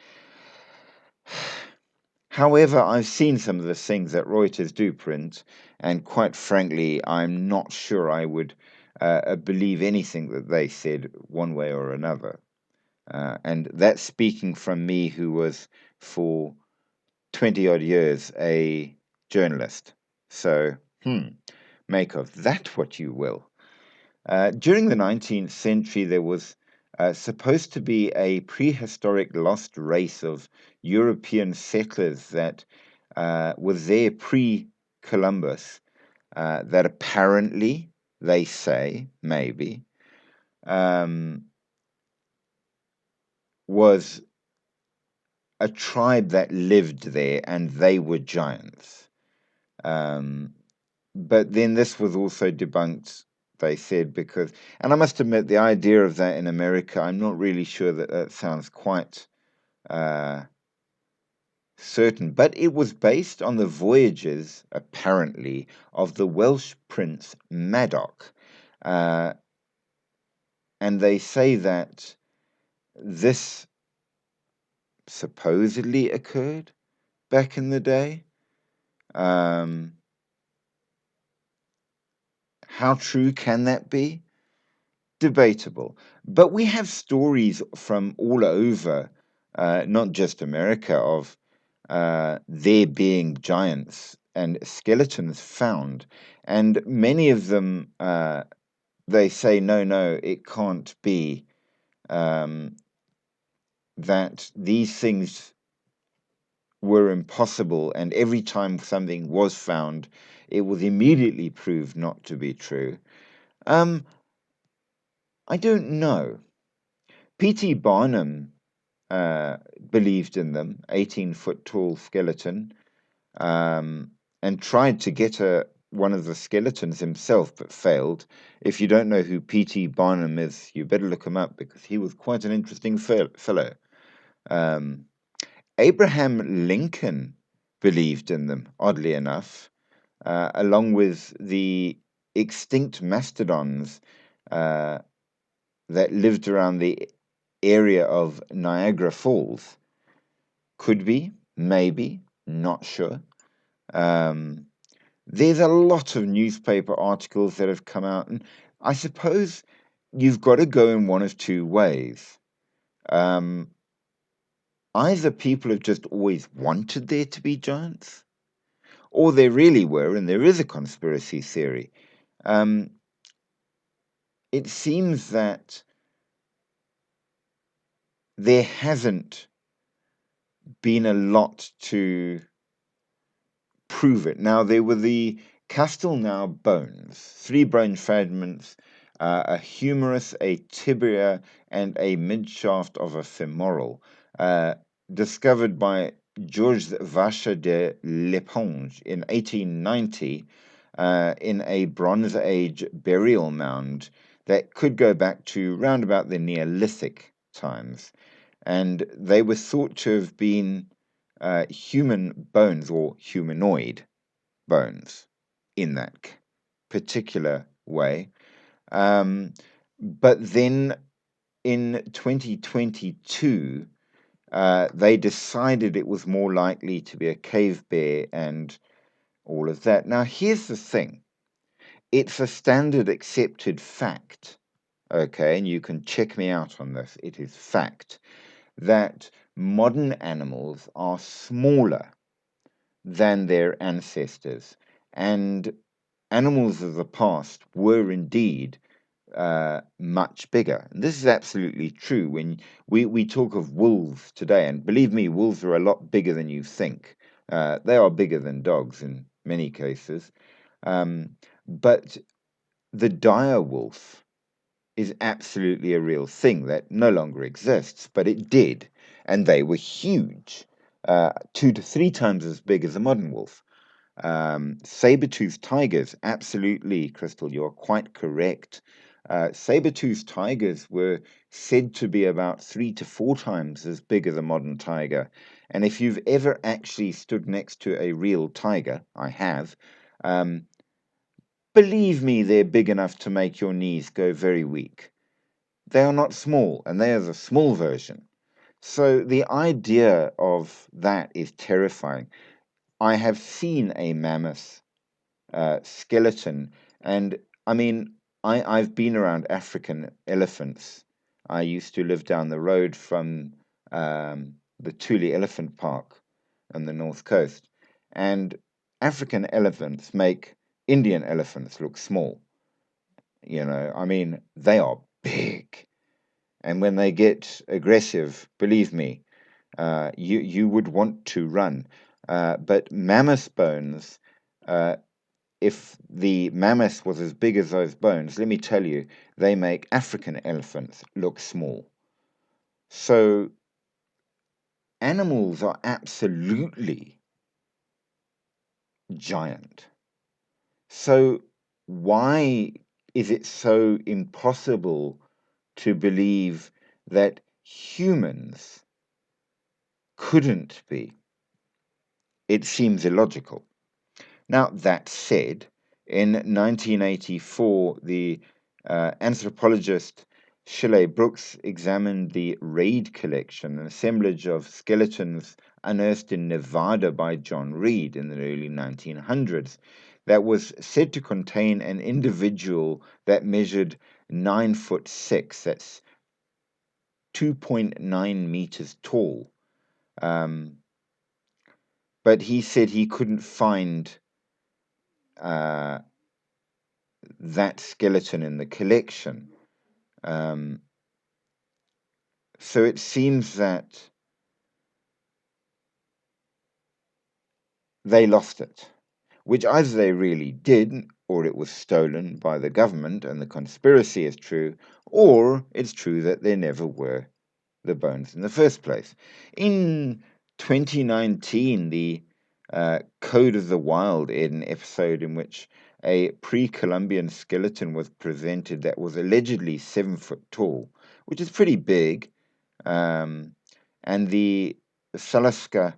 Speaker 1: However, I've seen some of the things that Reuters do print, and quite frankly, I'm not sure I would believe anything that they said one way or another. And that's speaking from me, who was for 20 odd years a journalist. So, make of that what you will. During the 19th century, there was supposed to be a prehistoric lost race of European settlers that was there pre-Columbus, that apparently, they say, maybe, was a tribe that lived there, and they were giants. But then this was also debunked, they said, because, and I must admit, the idea of that in America, I'm not really sure that that sounds quite certain, but it was based on the voyages, apparently, of the Welsh prince Madoc. And they say that this supposedly occurred back in the day. How true can that be? Debatable. But we have stories from all over, not just America, of there being giants and skeletons found. And many of them, they say, no, it can't be, that these things were impossible, and every time something was found, it was immediately proved not to be true. I don't know. P.T. Barnum believed in them, 18-foot tall skeleton, and tried to get one of the skeletons himself, but failed. If you don't know who P.T. Barnum is, you better look him up, because he was quite an interesting fellow. Abraham Lincoln believed in them, oddly enough, along with the extinct mastodons that lived around the area of Niagara Falls. Could be, maybe, not sure. There's a lot of newspaper articles that have come out, and I suppose you've got to go in one of two ways. Either people have just always wanted there to be giants, or there really were, and there is a conspiracy theory. It seems that there hasn't been a lot to prove it. Now, there were the Castelnau bones, 3 bone fragments, a humerus, a tibia, and a midshaft of a femoral, discovered by Georges Vacher de Leponge in 1890 in a Bronze Age burial mound that could go back to round about the Neolithic times. And they were thought to have been human bones or humanoid bones in that particular way. But then in 2022, they decided it was more likely to be a cave bear and all of that. Now, here's the thing. It's a standard accepted fact, okay, and you can check me out on this. It is fact that modern animals are smaller than their ancestors, and animals of the past were indeed much bigger. And this is absolutely true. When we talk of wolves today, and believe me, wolves are a lot bigger than you think. They are bigger than dogs in many cases. But the dire wolf is absolutely a real thing that no longer exists, but it did. And they were huge, 2 to 3 times as big as a modern wolf. Saber-toothed tigers, absolutely, Crystal, you're quite correct. Saber-toothed tigers were said to be about 3 to 4 times as big as a modern tiger. And if you've ever actually stood next to a real tiger, I have, believe me, they're big enough to make your knees go very weak. They are not small, and they are the small version. So the idea of that is terrifying. I have seen a mammoth skeleton, and I mean, I've been around African elephants. I used to live down the road from the Thule Elephant Park on the north coast, and African elephants make Indian elephants look small. You know, I mean, they are big, and when they get aggressive, believe me, you would want to run. But mammoth bones, if the mammoth was as big as those bones, let me tell you, they make African elephants look small. So animals are absolutely giant. So why is it so impossible to believe that humans couldn't be? It seems illogical. Now, that said, in 1984, the anthropologist Shelley Brooks examined the Reid collection, an assemblage of skeletons unearthed in Nevada by John Reid in the early 1900s, that was said to contain an individual that measured 9'6". That's 2.9 meters tall. But he said he couldn't find that skeleton in the collection. So it seems that they lost it, which either they really did, or it was stolen by the government and the conspiracy is true, or it's true that there never were the bones in the first place. In 2019, the Code of the Wild aired an episode in which a pre-Columbian skeleton was presented that was allegedly 7 foot tall, which is pretty big. And the Salaska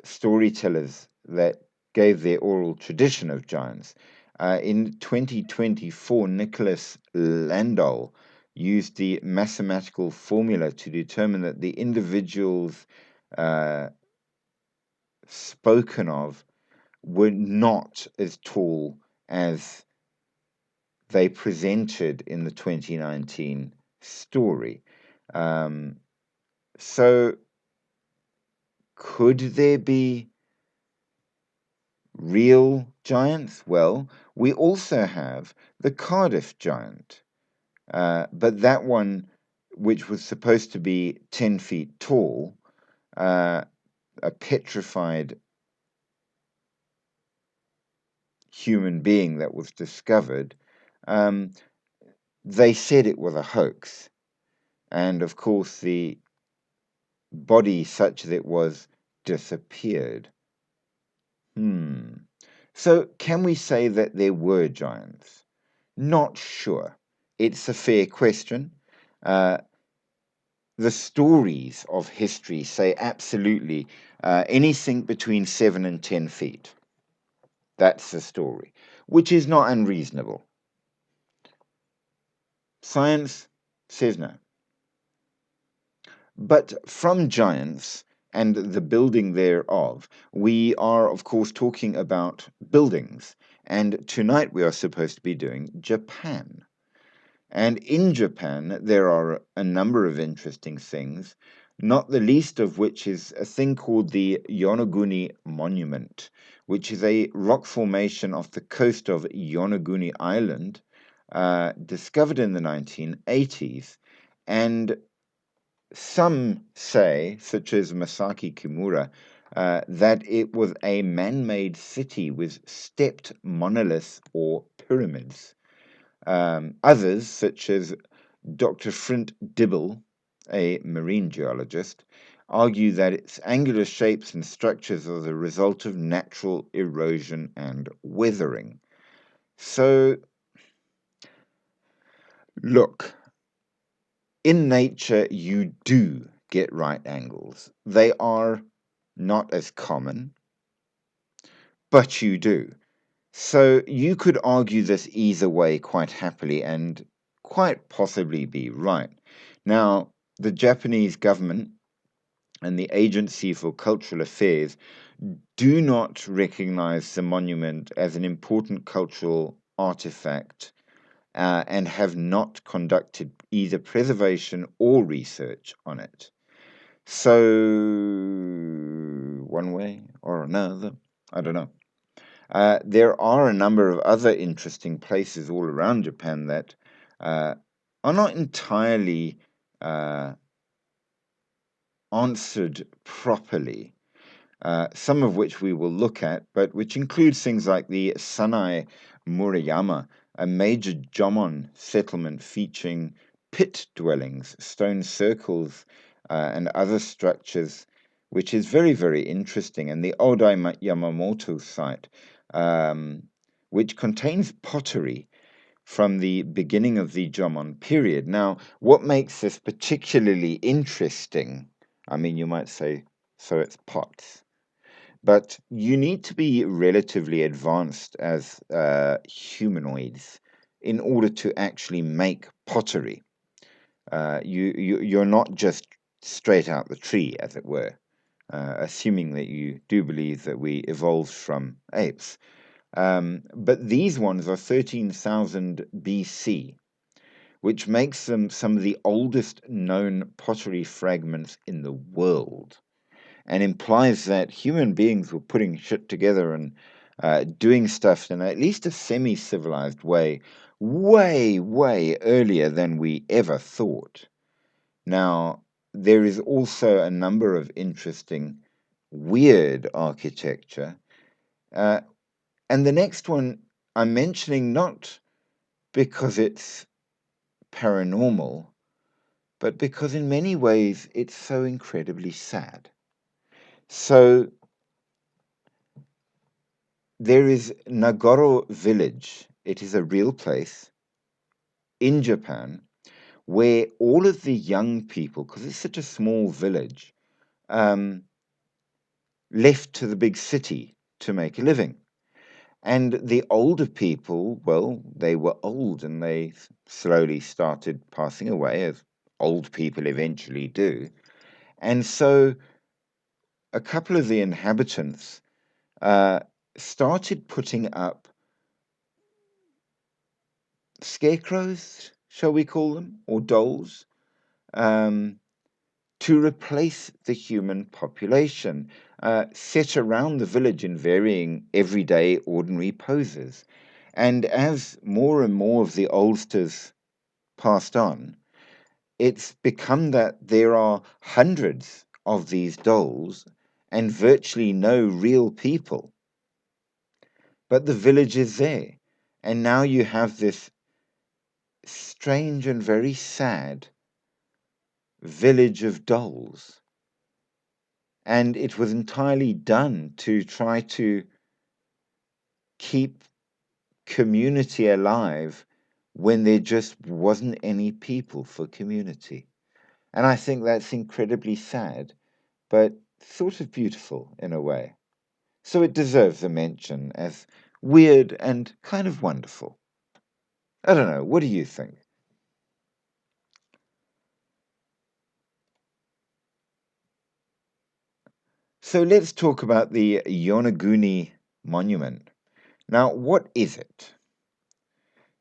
Speaker 1: storytellers that gave their oral tradition of giants. In 2024, Nicholas Landau used the mathematical formula to determine that the individuals spoken of were not as tall as they presented in the 2019 story. So, could there be real giants? Well, we also have the Cardiff giant, but that one, which was supposed to be 10 feet tall, a petrified human being that was discovered, they said it was a hoax. And of course, the body, such as it was, disappeared. So, can we say that there were giants? Not sure. It's a fair question. The stories of history say absolutely anything between 7 and 10 feet. That's the story, which is not unreasonable. Science says no. But from giants and the building thereof, we are, of course, talking about buildings. And tonight we are supposed to be doing Japan. And in Japan, there are a number of interesting things, not the least of which is a thing called the Yonaguni Monument, which is a rock formation off the coast of Yonaguni Island, discovered in the 1980s. And some say, such as Masaki Kimura, that it was a man-made city with stepped monoliths or pyramids. Others, such as Dr. Frint Dibble, a marine geologist, argue that its angular shapes and structures are the result of natural erosion and weathering. So, look, in nature, you do get right angles. They are not as common, but you do. So you could argue this either way quite happily and quite possibly be right. Now, the Japanese government and the Agency for Cultural Affairs do not recognize the monument as an important cultural artifact and have not conducted either preservation or research on it. So, one way or another, I don't know. There are a number of other interesting places all around Japan that are not entirely answered properly. Some of which we will look at, but which includes things like the Sanai Murayama, a major Jomon settlement featuring pit dwellings, stone circles, and other structures, which is very, very interesting, and the Odai Yamamoto site, which contains pottery from the beginning of the Jomon period. Now, what makes this particularly interesting, I mean, you might say, so it's pots. But you need to be relatively advanced as humanoids in order to actually make pottery. You're not just straight out the tree, as it were, assuming that you do believe that we evolved from apes. But these ones are 13,000 BC, which makes them some of the oldest known pottery fragments in the world, and implies that human beings were putting shit together and doing stuff in at least a semi-civilized way way earlier than we ever thought. Now, there is also a number of interesting, weird architecture. And the next one I'm mentioning not because it's paranormal, but because in many ways it's so incredibly sad. So, there is Nagoro Village. It is a real place in Japan where all of the young people, because it's such a small village, left to the big city to make a living. And the older people, well, they were old and they slowly started passing away, as old people eventually do. And so a couple of the inhabitants started putting up scarecrows, shall we call them, or dolls, um, to replace the human population, set around the village in varying everyday, ordinary poses. And as more and more of the oldsters passed on, it's become that there are hundreds of these dolls and virtually no real people. But the village is there. And now you have this strange and very sad village of dolls. And it was entirely done to try to keep community alive when there just wasn't any people for community. And I think that's incredibly sad, but sort of beautiful in a way. So it deserves a mention as weird and kind of wonderful. I don't know, what do you think? So let's talk about the Yonaguni Monument. Now, what is it?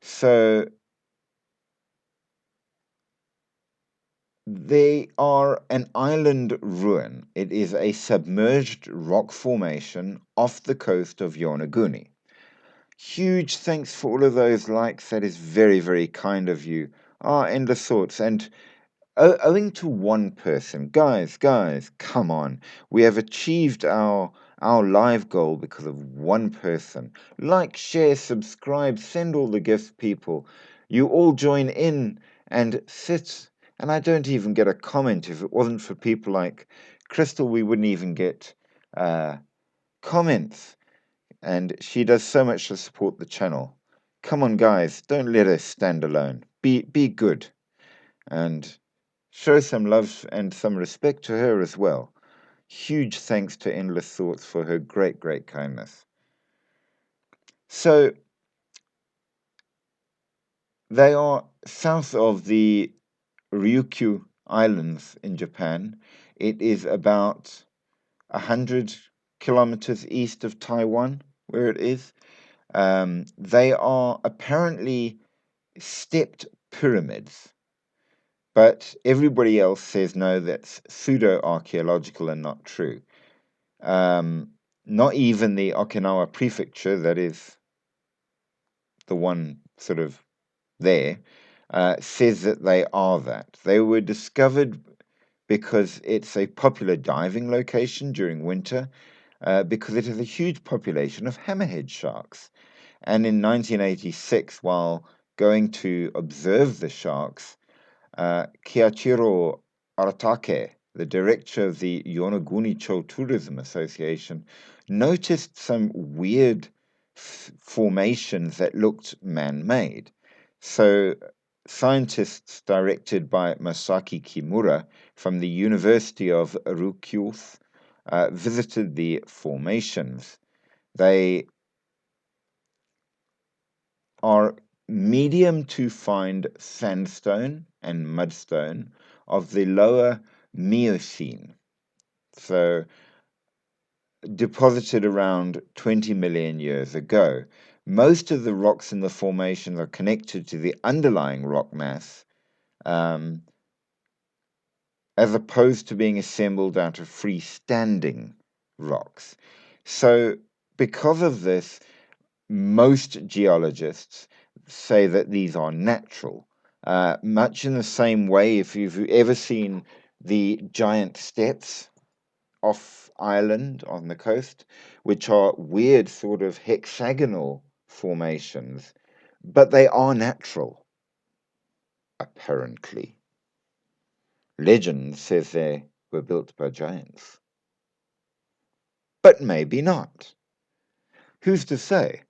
Speaker 1: So they are an island ruin. It is a submerged rock formation off the coast of Yonaguni. Huge thanks for all of those likes. That is very, very kind of you. Endless thoughts. And owing to one person, guys, come on. We have achieved our live goal because of one person. Like, share, subscribe, send all the gifts, people. You all join in and sit. And I don't even get a comment. If it wasn't for people like Crystal, we wouldn't even get comments. And she does so much to support the channel. Come on, guys, don't let us stand alone. Be good. And show some love and some respect to her as well. Huge thanks to Endless Thoughts for her great, great kindness. So, they are south of the Ryukyu Islands in Japan. It is about 100 kilometers east of Taiwan, where it is. They are apparently stepped pyramids. But everybody else says no, that's pseudo-archaeological and not true. Not even the Okinawa prefecture, that is the one sort of there, says that they are that. They were discovered because it's a popular diving location during winter, because it has a huge population of hammerhead sharks. And in 1986, while going to observe the sharks, Kiachiro Aratake, the director of the Yonaguni-cho Tourism Association, noticed some weird formations that looked man-made. So scientists directed by Masaki Kimura from the University of Ryukyu visited the formations. They are medium to fine sandstone and mudstone of the lower Miocene. So deposited around 20 million years ago. Most of the rocks in the formation are connected to the underlying rock mass, as opposed to being assembled out of freestanding rocks. So because of this, most geologists say that these are natural. Much in the same way, if you've ever seen the giant steps off island on the coast, which are weird sort of hexagonal formations, but they are natural, apparently. Legend says they were built by giants. But maybe not. Who's to say?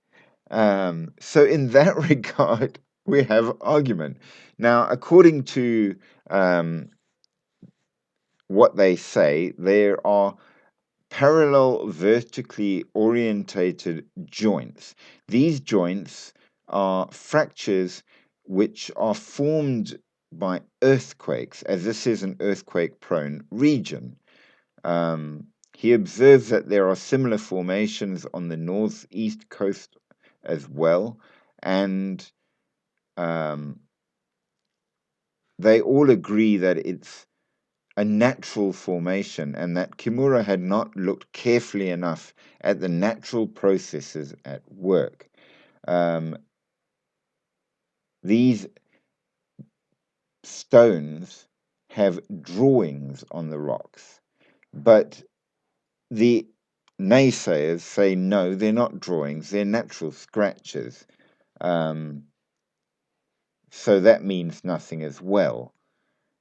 Speaker 1: So in that regard, we have argument. Now, according to what they say, there are parallel vertically orientated joints. These joints are fractures which are formed by earthquakes, as this is an earthquake-prone region. He observes that there are similar formations on the northeast coast as well, and they all agree that it's a natural formation and that Kimura had not looked carefully enough at the natural processes at work. These stones have drawings on the rocks, but the naysayers say no, they're not drawings, they're natural scratches. So that means nothing as well.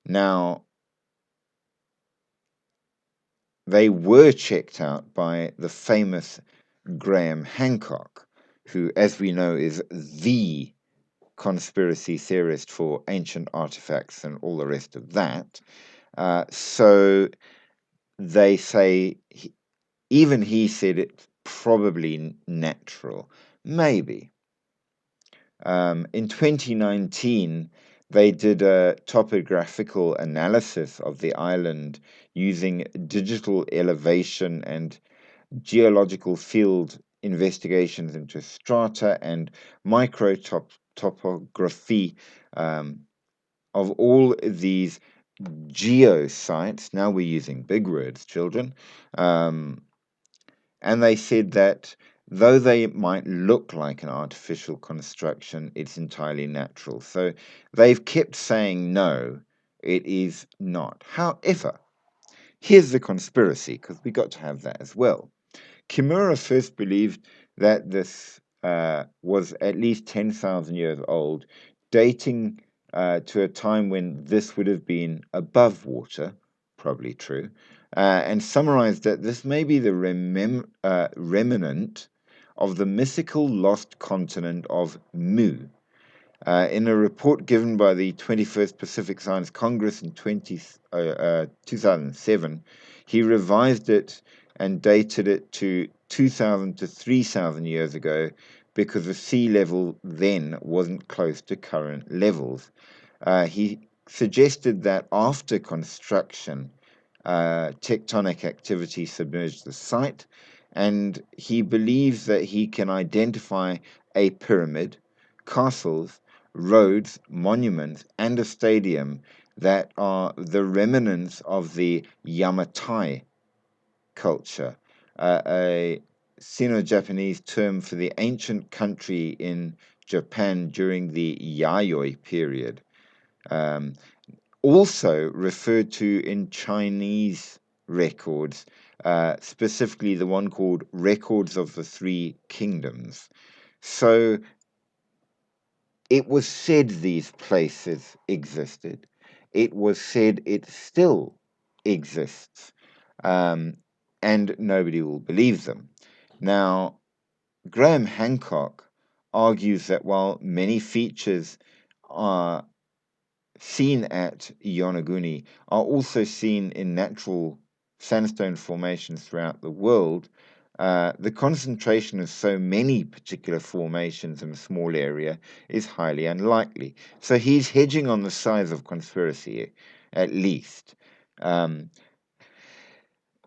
Speaker 1: Now, they were checked out by the famous Graham Hancock, who, as we know, is the conspiracy theorist for ancient artifacts and all the rest of that. So they say, even he said it's probably natural. Maybe. In 2019, they did a topographical analysis of the island using digital elevation and geological field investigations into strata and topography of all these geosites. Now we're using big words, children. And they said that though they might look like an artificial construction, it's entirely natural. So they've kept saying no, it is not. However, here's the conspiracy, because we got to have that as well. Kimura first believed that this was at least 10,000 years old, dating to a time when this would have been above water, probably true, and summarized that this may be the remnant of the mythical lost continent of Mu. In a report given by the 21st Pacific Science Congress in 2007, he revised it and dated it to 2,000 to 3,000 years ago because the sea level then wasn't close to current levels. He suggested that after construction, tectonic activity submerged the site, and he believes that he can identify a pyramid, castles, roads, monuments, and a stadium that are the remnants of the Yamatai culture, a Sino-Japanese term for the ancient country in Japan during the Yayoi period. Also referred to in Chinese records, specifically the one called Records of the Three Kingdoms. So it was said these places existed. It was said it still exists. And nobody will believe them. Now, Graham Hancock argues that while many features are seen at Yonaguni are also seen in natural sandstone formations throughout the world, the concentration of so many particular formations in a small area is highly unlikely. So he's hedging on the side of conspiracy, at least.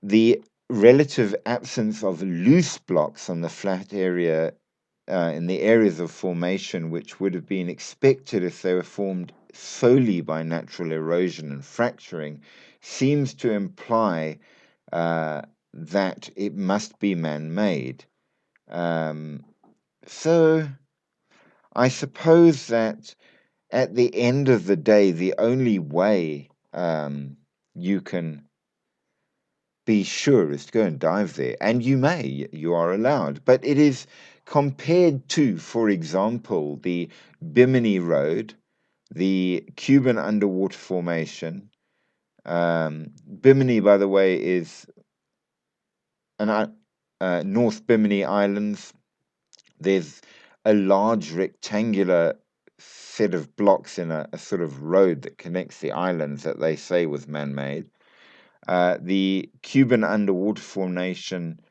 Speaker 1: The relative absence of loose blocks on the flat area in the areas of formation which would have been expected if they were formed solely by natural erosion and fracturing seems to imply that it must be man-made. So I suppose that at the end of the day, the only way you can be sure is to go and dive there. And you are allowed. But it is compared to, for example, the Bimini Road, the Cuban underwater formation. Bimini, by the way, is North Bimini Islands. There's a large rectangular set of blocks in a sort of road that connects the islands that they say was man-made. The Cuban underwater formation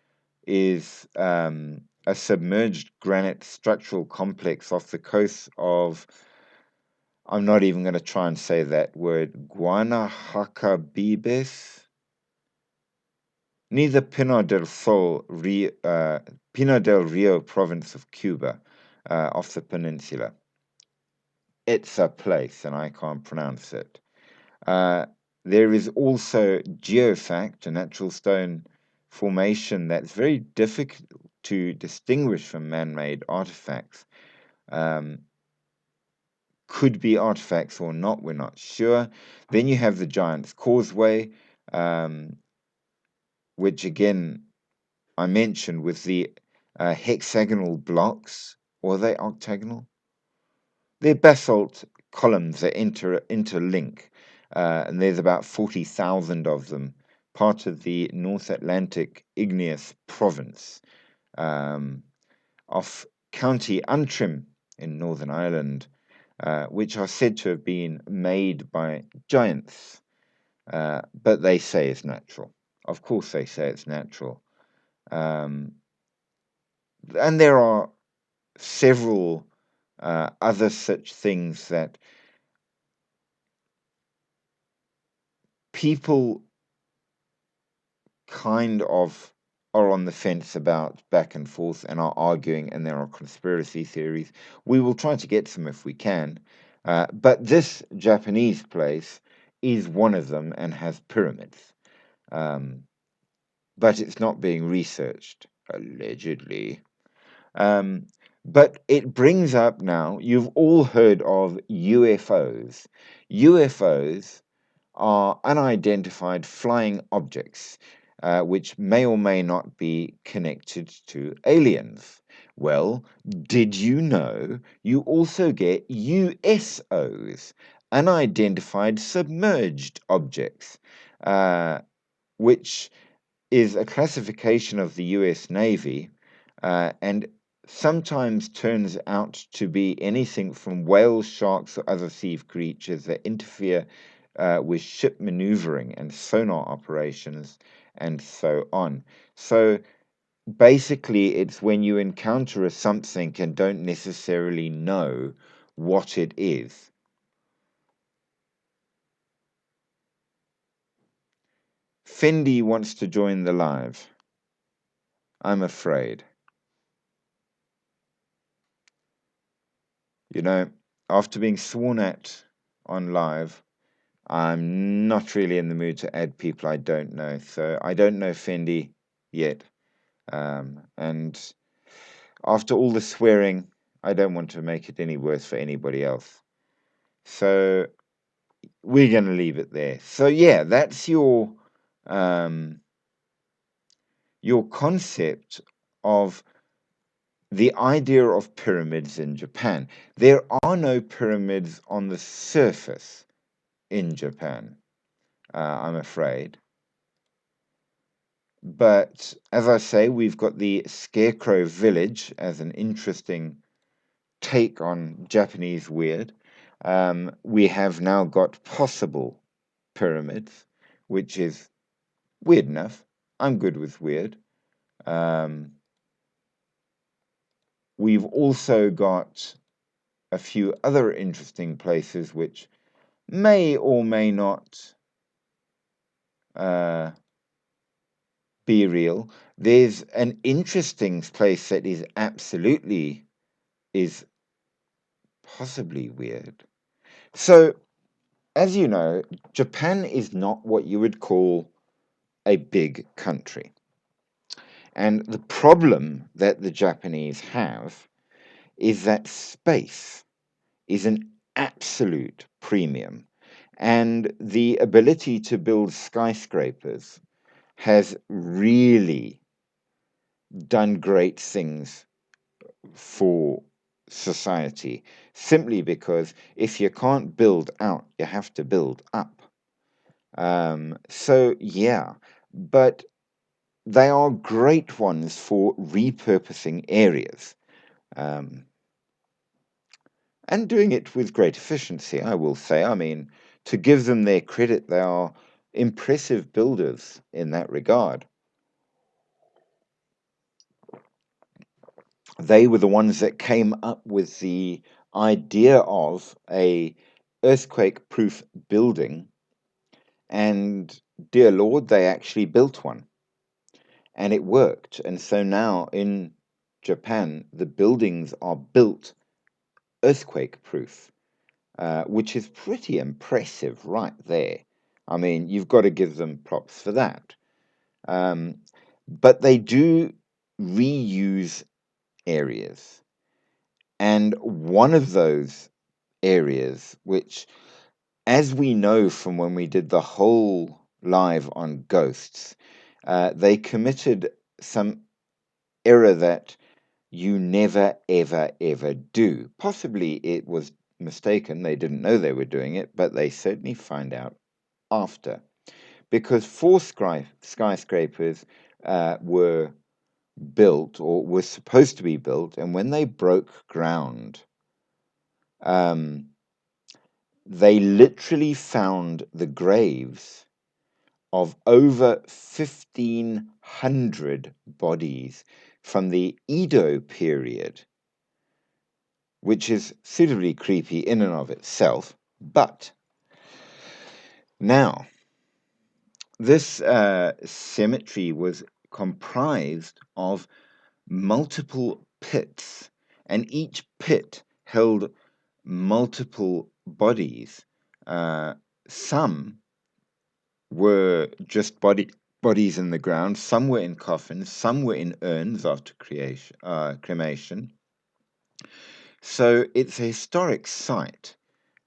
Speaker 1: is a submerged granite structural complex off the coast of, I'm not even going to try and say that word, Guanajuatabibes, near the Pinar del Rio province of Cuba, off the peninsula. It's a place, and I can't pronounce it. There is also geofact, a natural stone formation that's very difficult to distinguish from man-made artifacts. Could be artifacts or not, we're not sure. Then you have the Giant's Causeway, which again I mentioned with the hexagonal blocks, or are they octagonal? They're basalt columns that interlink, and there's about 40,000 of them, part of the North Atlantic Igneous Province of County Antrim in Northern Ireland, which are said to have been made by giants, but they say it's natural. Of course they say it's natural. And there are several other such things that people kind of are on the fence about back and forth and are arguing, and there are conspiracy theories. We will try to get some if we can, but this Japanese place is one of them and has pyramids. But it's not being researched, allegedly. But it brings up now, you've all heard of UFOs. UFOs are unidentified flying objects, which may or may not be connected to aliens. Well, did you know you also get USOs, unidentified submerged objects, which is a classification of the US Navy, and sometimes turns out to be anything from whales, sharks, or other sea creatures that interfere with ship maneuvering and sonar operations, and so on. So basically, it's when you encounter something and don't necessarily know what it is. Fendi wants to join the live. I'm afraid. You know, after being sworn at on live, I'm not really in the mood to add people I don't know. So I don't know Fendi yet. And after all the swearing, I don't want to make it any worse for anybody else. So we're going to leave it there. So yeah, that's your concept of the idea of pyramids in Japan. There are no pyramids on the surface in Japan, I'm afraid. But as I say, we've got the Scarecrow Village as an interesting take on Japanese weird. We have now got possible pyramids, which is weird enough. I'm good with weird. We've also got a few other interesting places which may or may not be real. There's an interesting place that is possibly weird. So, as you know, Japan is not what you would call a big country. And the problem that the Japanese have is that space is an absolute premium. And the ability to build skyscrapers has really done great things for society, simply because if you can't build out, you have to build up. So, yeah, but they are great ones for repurposing areas. And doing it with great efficiency, I will say. I mean, to give them their credit, they are impressive builders in that regard. They were the ones that came up with the idea of a earthquake-proof building, and dear Lord, they actually built one, and it worked. And so now in Japan, the buildings are built earthquake-proof, which is pretty impressive right there. I mean, you've got to give them props for that. But they do reuse areas. And one of those areas, which, as we know from when we did the whole live on ghosts, they committed some error that you never, ever, ever do. Possibly it was mistaken, they didn't know they were doing it, but they certainly find out after. Because 4 skyscrapers were built, or were supposed to be built, and when they broke ground, they literally found the graves of over 1,500 bodies from the Edo period, which is suitably creepy in and of itself. But now, this cemetery was comprised of multiple pits, and each pit held multiple bodies. Some were just bodies in the ground, some were in coffins, some were in urns after cremation. So it's a historic site.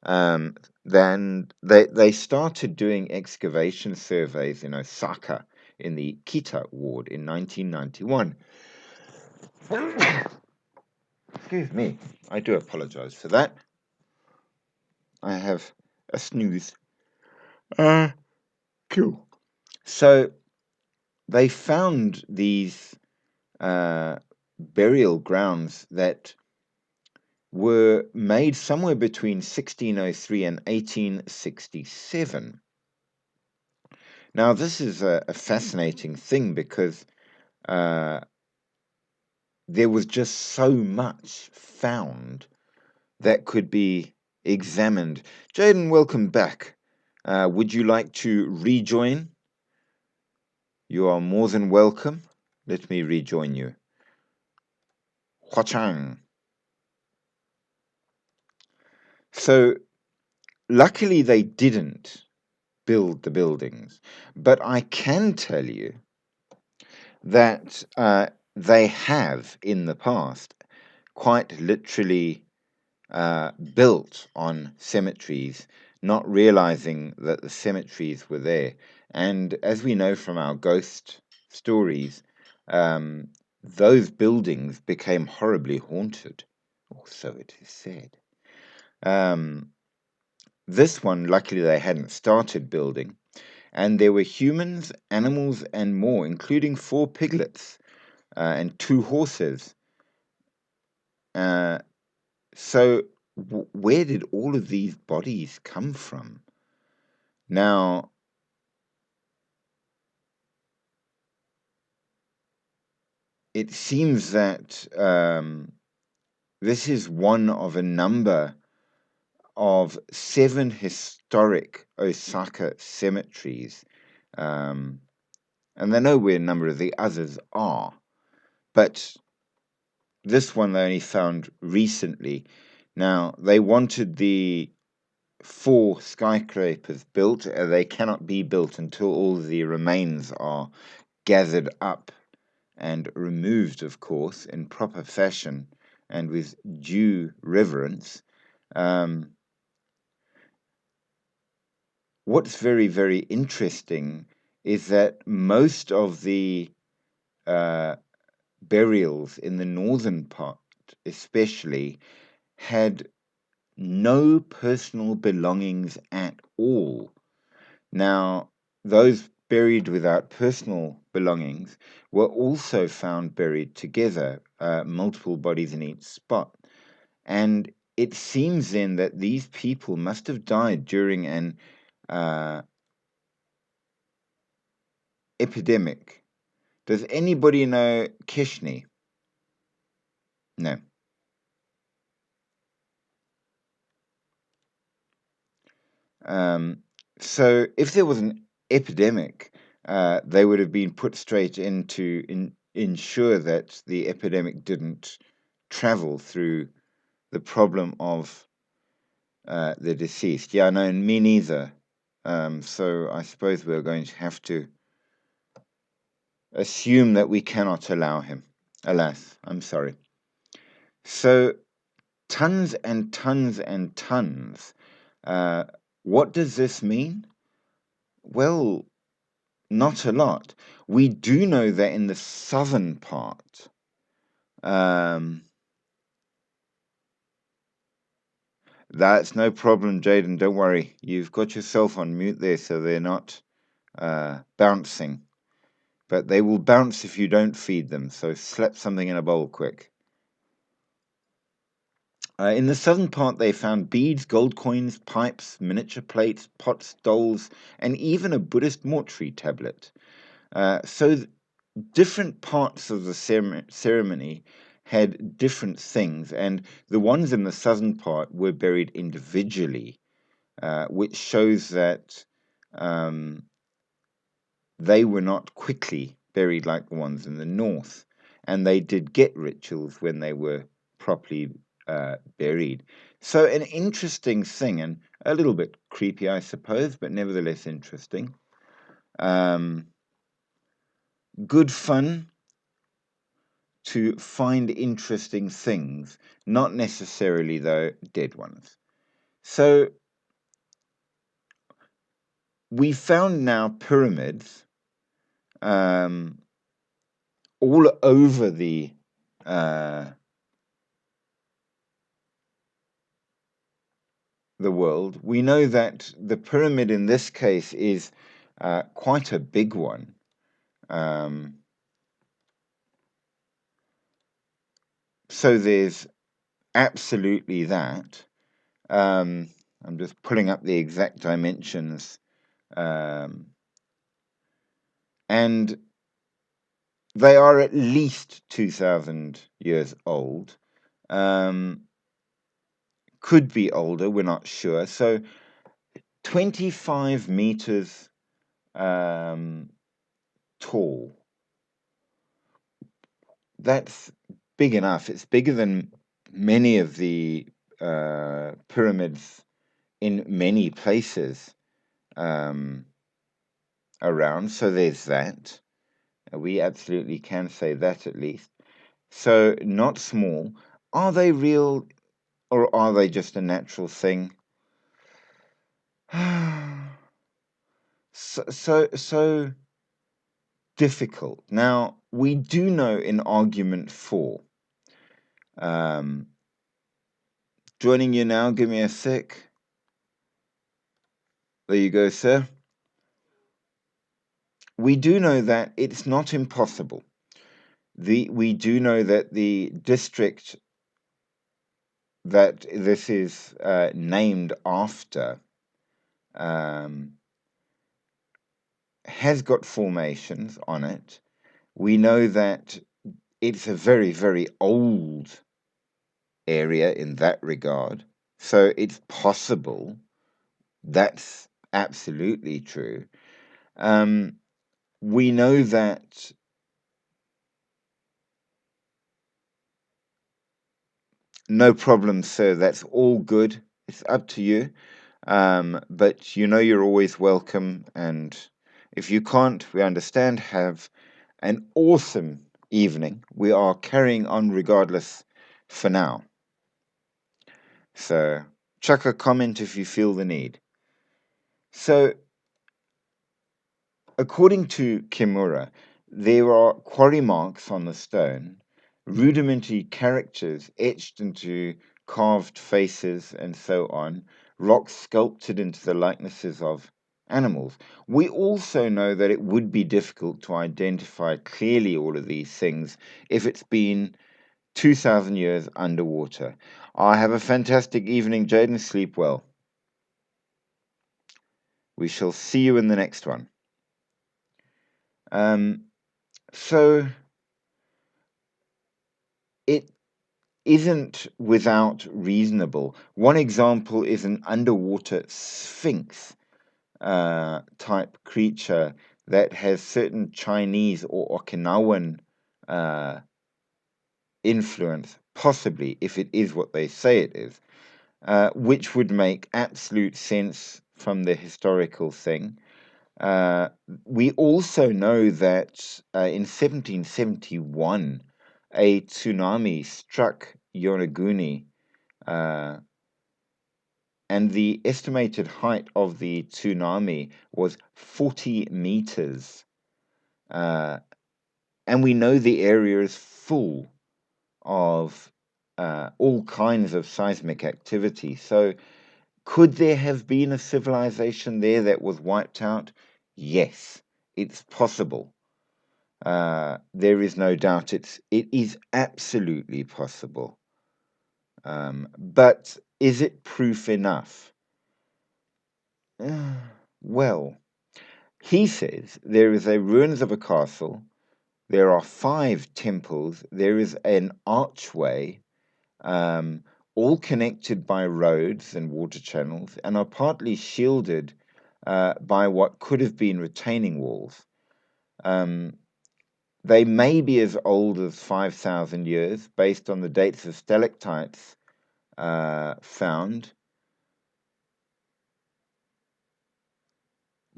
Speaker 1: Then they started doing excavation surveys in Osaka in the Kita ward in 1991. Excuse me, I do apologize for that. I have a snooze. Cool. So they found these burial grounds that were made somewhere between 1603 and 1867. Now, this is a fascinating thing because there was just so much found that could be examined. Jaden, welcome back. Would you like to rejoin? You are more than welcome. Let me rejoin you. Huachang. So, luckily they didn't build the buildings, but I can tell you that they have in the past quite literally built on cemeteries, not realizing that the cemeteries were there. And as we know from our ghost stories, those buildings became horribly haunted, or so it is said. This one, luckily, they hadn't started building, and there were humans, animals, and more, including 4 piglets and 2 horses. So where did all of these bodies come from? Now, it seems that this is one of a number of 7 historic Osaka cemeteries, and I know where a number of the others are, but this one they only found recently. Now, they wanted the 4 skyscrapers built. They cannot be built until all the remains are gathered up and removed, of course, in proper fashion and with due reverence. What's very, very interesting is that most of the burials in the northern part, especially, had no personal belongings at all. Now, those buried without personal belongings were also found buried together, multiple bodies in each spot. And it seems then that these people must have died during an epidemic. Does anybody know Kishni? No. So if there was an epidemic, they would have been put straight in to ensure that the epidemic didn't travel through the problem of the deceased. Yeah, no, me neither. So I suppose we're going to have to assume that we cannot allow him. Alas, I'm sorry. So tons and tons and tons. What does this mean? Well, not a lot. We do know that in the southern part, that's no problem, Jaden. Don't worry. You've got yourself on mute there, so they're not bouncing. But they will bounce if you don't feed them, so slap something in a bowl quick. In the southern part, they found beads, gold coins, pipes, miniature plates, pots, dolls, and even a Buddhist mortuary tablet. So different parts of the ceremony had different things, and the ones in the southern part were buried individually, which shows that they were not quickly buried like the ones in the north, and they did get rituals when they were properly buried. So an interesting thing, and a little bit creepy, I suppose, but nevertheless interesting. Good fun to find interesting things, not necessarily, though, dead ones. So we found now pyramids all over the world. We know that the pyramid in this case is quite a big one. So there's absolutely that. I'm just pulling up the exact dimensions. And they are at least 2,000 years old. Could be older, we're not sure. So 25 meters tall. That's big enough. It's bigger than many of the pyramids in many places around. So there's that. We absolutely can say that at least. So not small. Are they real or are they just a natural thing? So difficult. Now, we do know in argument 4. Joining you now, give me a sec. There you go, sir. We do know that it's not impossible. We do know that the district that this is named after has got formations on it. We know that it's a very, very old area in that regard. So it's possible. That's absolutely true. We know that no problem, sir. That's all good. It's up to you. But you know you're always welcome. And if you can't, we understand. Have an awesome evening. We are carrying on regardless for now. So chuck a comment if you feel the need. So according to Kimura, there are quarry marks on the stone, rudimentary characters etched into carved faces, and so on, rocks sculpted into the likenesses of animals. We also know that it would be difficult to identify clearly all of these things if it's been 2,000 years underwater. I have a fantastic evening, Jaden. Sleep well. We shall see you in the next one. So it isn't without reasonable. One example is an underwater sphinx type creature that has certain Chinese or Okinawan influence, possibly, if it is what they say it is, which would make absolute sense from the historical thing. We also know that in 1771, a tsunami struck Yonaguni, and the estimated height of the tsunami was 40 meters. And we know the area is full of all kinds of seismic activity. So, could there have been a civilization there that was wiped out? Yes, it's possible. There is no doubt it is absolutely possible. But is it proof enough? Well, he says there is a ruins of a castle, there are 5 temples, there is an archway, all connected by roads and water channels, and are partly shielded by what could have been retaining walls. They may be as old as 5,000 years based on the dates of stalactites found.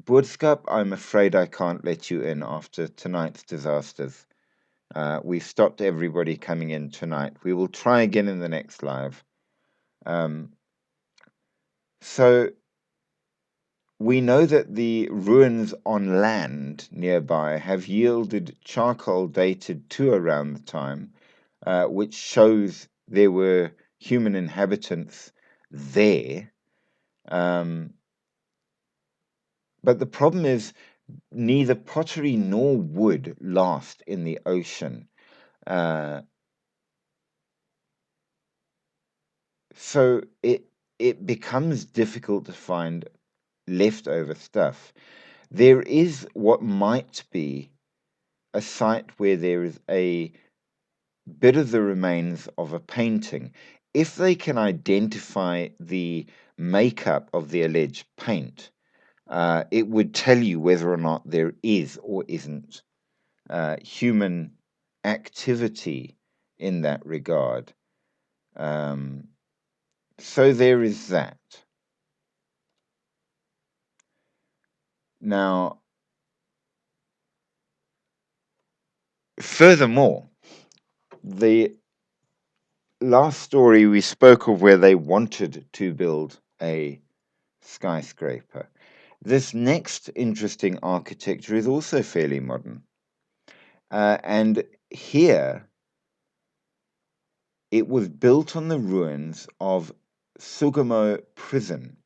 Speaker 1: Boodskap, I'm afraid I can't let you in after tonight's disasters. We've stopped everybody coming in tonight. We will try again in the next live. So we know that the ruins on land nearby have yielded charcoal dated to around the time, which shows there were human inhabitants there. But the problem is neither pottery nor wood last in the ocean. So it becomes difficult to find leftover stuff. There is what might be a site where there is a bit of the remains of a painting. If they can identify the makeup of the alleged paint, it would tell you whether or not there is or isn't human activity in that regard. So there is that. Now, furthermore, the last story we spoke of where they wanted to build a skyscraper. This next interesting architecture is also fairly modern. And here it was built on the ruins of Sugamo Prison,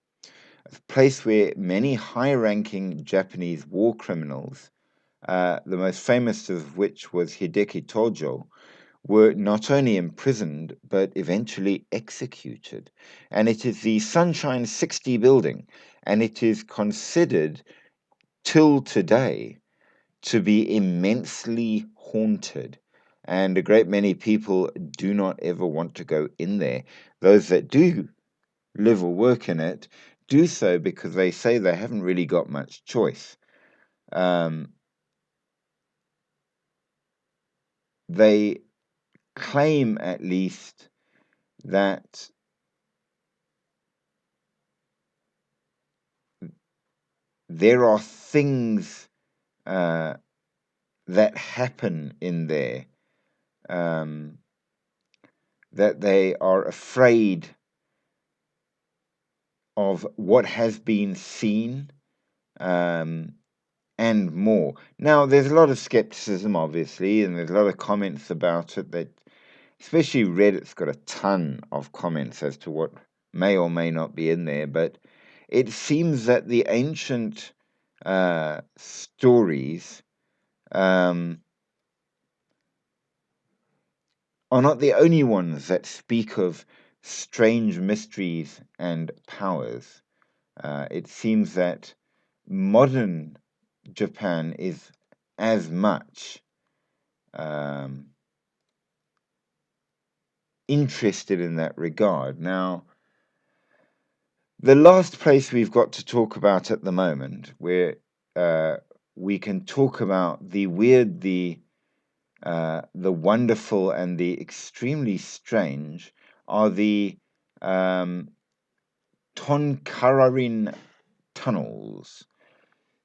Speaker 1: a place where many high ranking Japanese war criminals, the most famous of which was Hideki Tojo, were not only imprisoned but eventually executed. And it is the Sunshine 60 building, and it is considered till today to be immensely haunted. And a great many people do not ever want to go in there. Those that do live or work in it do so because they say they haven't really got much choice. They claim, at least, that there are things that happen in there that they are afraid of what has been seen and more. Now, there's a lot of skepticism, obviously, and there's a lot of comments about it that, especially Reddit's got a ton of comments as to what may or may not be in there, but it seems that the ancient stories are not the only ones that speak of strange mysteries and powers. It seems that modern Japan is as much interested in that regard. Now, the last place we've got to talk about at the moment, where we can talk about the weird, the wonderful, and the extremely strange, are the Tonkararin tunnels.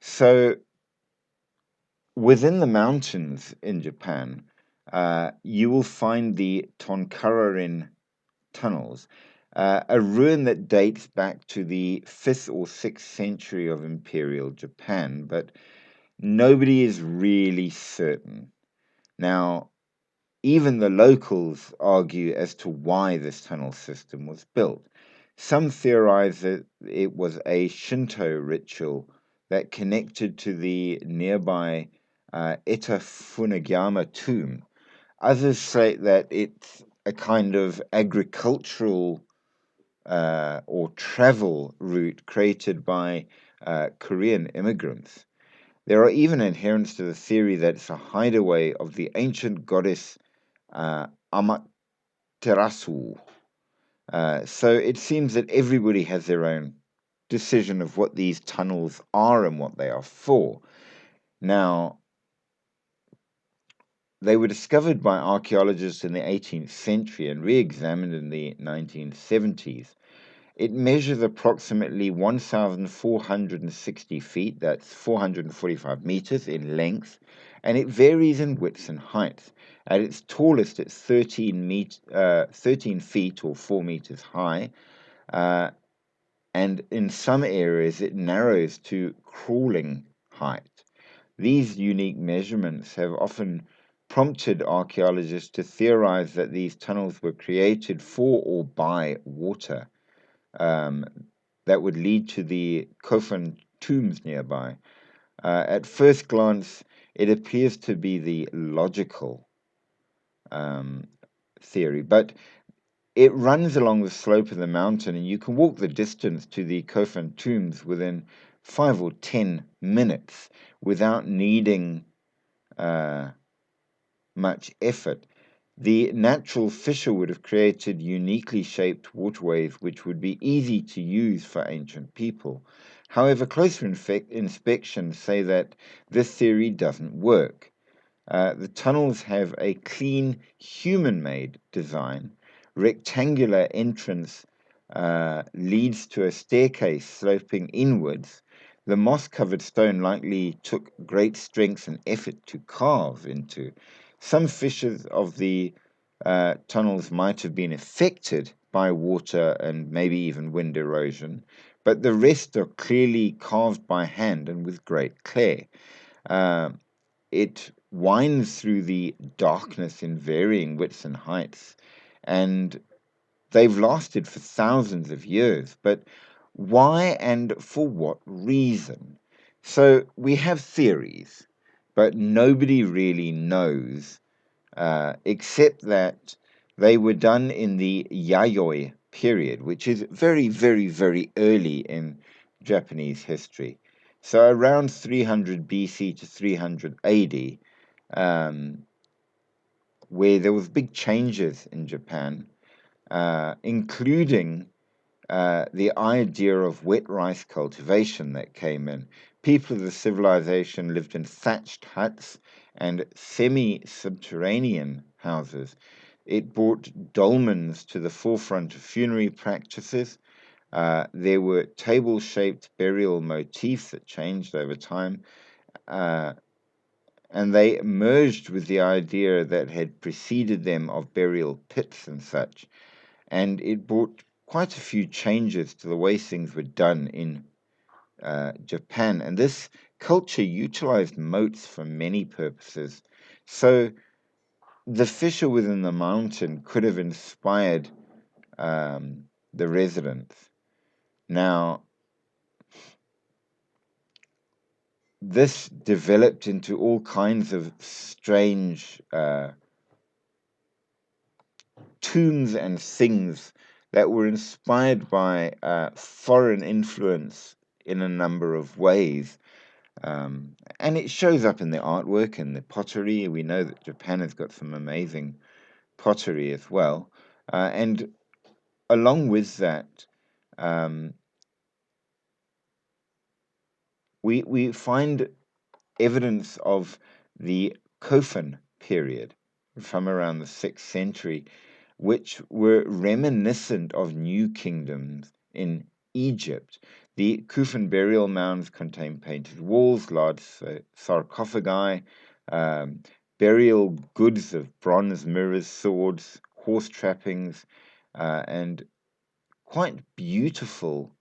Speaker 1: So, within the mountains in Japan, you will find the Tonkararin tunnels, a ruin that dates back to the 5th or 6th century of Imperial Japan, but nobody is really certain. Now, even the locals argue as to why this tunnel system was built. Some theorize that it was a Shinto ritual that connected to the nearby Eta Funagama tomb. Others say that it's a kind of agricultural or travel route created by Korean immigrants. There are even adherents to the theory that it's a hideaway of the ancient goddess Amaterasu. So it seems that everybody has their own decision of what these tunnels are and what they are for. Now, they were discovered by archaeologists in the 18th century and re-examined in the 1970s. It measures approximately 1,460 feet, that's 445 meters in length, and it varies in width and height. At its tallest, it's 13 feet or 4 meters high, and in some areas it narrows to crawling height. These unique measurements have often prompted archaeologists to theorize that these tunnels were created for or by water. That would lead to the Kofun tombs nearby. At first glance, it appears to be the logical theory, but it runs along the slope of the mountain, and you can walk the distance to the Kofun tombs within 5 or 10 minutes without needing much effort. The natural fissure would have created uniquely shaped waterways which would be easy to use for ancient people. However, closer inspections say that this theory doesn't work. The tunnels have a clean, human-made design. Rectangular entrance leads to a staircase sloping inwards. The moss-covered stone likely took great strength and effort to carve into. Some fissures of the tunnels might have been affected by water and maybe even wind erosion, but the rest are clearly carved by hand and with great care. It winds through the darkness in varying widths and heights, and they've lasted for thousands of years. But why and for what reason? So we have theories, but nobody really knows, except that they were done in the Yayoi period, which is very, very, very early in Japanese history. So around 300 BC to 300 AD, where there was big changes in Japan, including the idea of wet rice cultivation that came in. People of the civilization lived in thatched huts and semi-subterranean houses. It brought dolmens to the forefront of funerary practices. There were table-shaped burial motifs that changed over time, and they merged with the idea that had preceded them of burial pits and such. And it brought quite a few changes to the way things were done in Japan. And this culture utilized moats for many purposes. So the fissure within the mountain could have inspired the residents. Now, this developed into all kinds of strange tombs and things that were inspired by foreign influence in a number of ways. And it shows up in the artwork and the pottery. We know that Japan has got some amazing pottery as well. And along with that, we find evidence of the Kofun period from around the 6th century, which were reminiscent of new kingdoms in Egypt. The Kufun burial mounds contain painted walls, large sarcophagi, burial goods of bronze mirrors, swords, horse trappings, and quite beautiful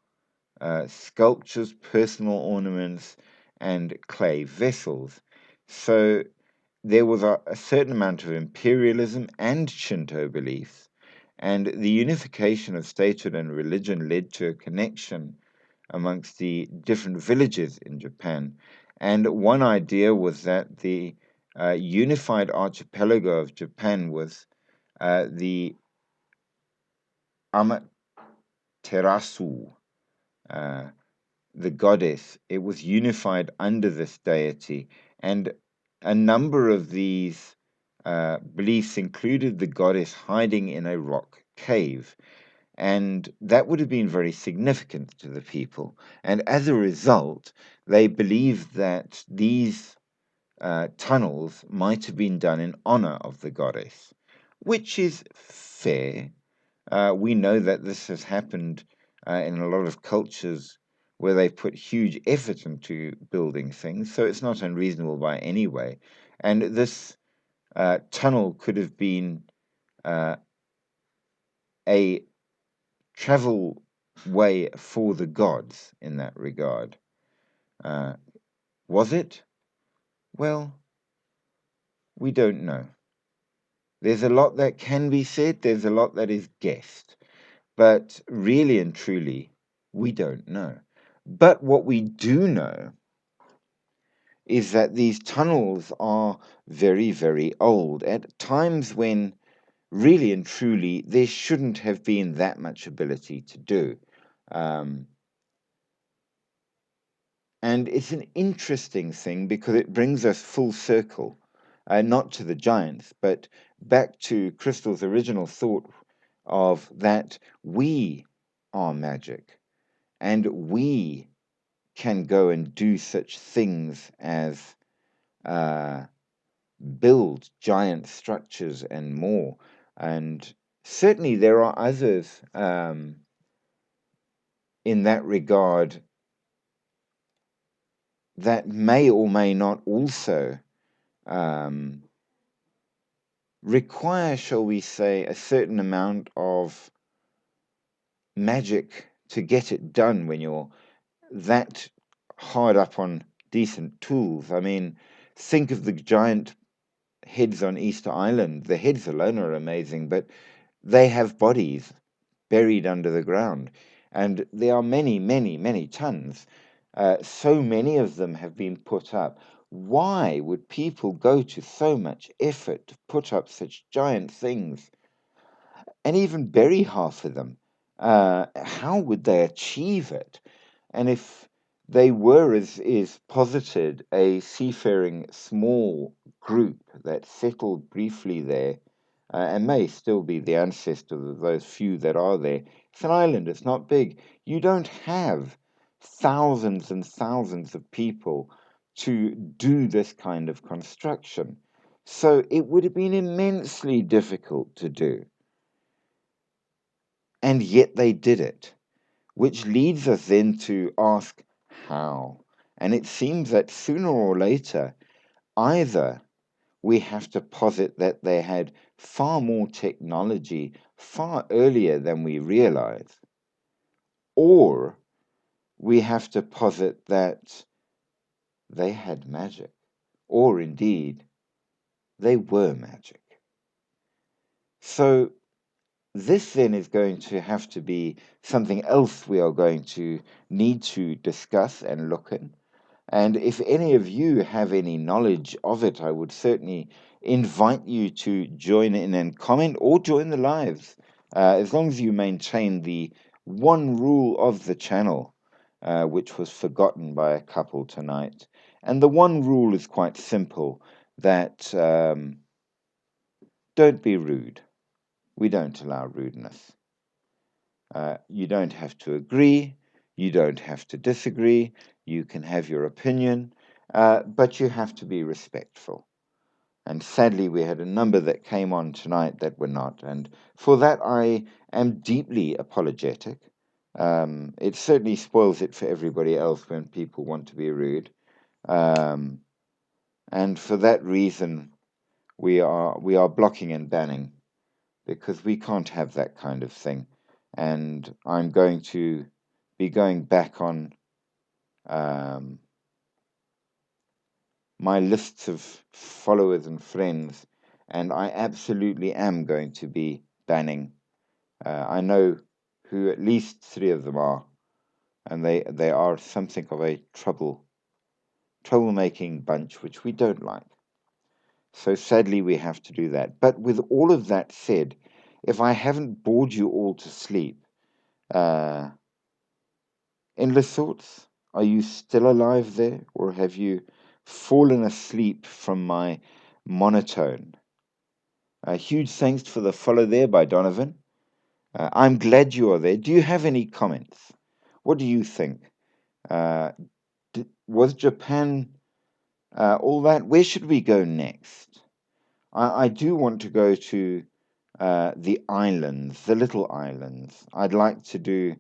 Speaker 1: sculptures, personal ornaments, and clay vessels. So there was a certain amount of imperialism and Shinto beliefs, and the unification of statehood and religion led to a connection amongst the different villages in Japan. And one idea was that the unified archipelago of Japan was the Amaterasu, uh, the goddess. It was unified under this deity, and a number of these beliefs included the goddess hiding in a rock cave, and that would have been very significant to the people. And as a result, they believed that these tunnels might have been done in honor of the goddess, which is fair. We know that this has happened in a lot of cultures where they put huge effort into building things, so it's not unreasonable by any way. And this tunnel could have been a travel way for the gods in that regard. Was it? Well, we don't know. There's a lot that can be said, there's a lot that is guessed, but really and truly, we don't know. But what we do know is that these tunnels are very, very old, at times when really and truly there shouldn't have been that much ability to do. And it's an interesting thing because it brings us full circle, not to the giants, but back to Crystal's original thought of that we are magic and we can go and do such things as build giant structures and more. And certainly there are others in that regard that may or may not also require, shall we say, a certain amount of magic to get it done when you're that hard up on decent tools. I mean, think of the giant heads on Easter Island. The heads alone are amazing, but they have bodies buried under the ground. And there are many, many, many tons. So many of them have been put up. Why would people go to so much effort to put up such giant things and even bury half of them? How would they achieve it? And if they were, as is posited, a seafaring small group that settled briefly there, and may still be the ancestors of those few that are there. It's an island, it's not big. You don't have thousands and thousands of people to do this kind of construction. So it would have been immensely difficult to do. And yet they did it, which leads us then to ask how. And it seems that sooner or later, either we have to posit that they had far more technology far earlier than we realize, or we have to posit that they had magic, or indeed they were magic. So this then is going to have to be something else we are going to need to discuss and look at. And if any of you have any knowledge of it, I would certainly invite you to join in and comment or join the lives, as long as you maintain the one rule of the channel, which was forgotten by a couple tonight. And the one rule is quite simple, that don't be rude. We don't allow rudeness. You don't have to agree. You don't have to disagree. You can have your opinion, but you have to be respectful. And sadly, we had a number that came on tonight that were not. And for that, I am deeply apologetic. It certainly spoils it for everybody else when people want to be rude. And for that reason, we are blocking and banning, because we can't have that kind of thing. And I'm going to be going back on my lists of followers and friends, and I absolutely am going to be banning. I know who at least 3 of them are, and they are something of a troublemaking bunch, which we don't like. So sadly, we have to do that. But with all of that said, if I haven't bored you all to sleep, endless thoughts, are you still alive there, or have you fallen asleep from my monotone? Huge thanks for the follow there by Donovan. I'm glad you are there. Do you have any comments? What do you think? Was Japan all that? Where should we go next? I do want to go to the islands, the little islands. I'd like to do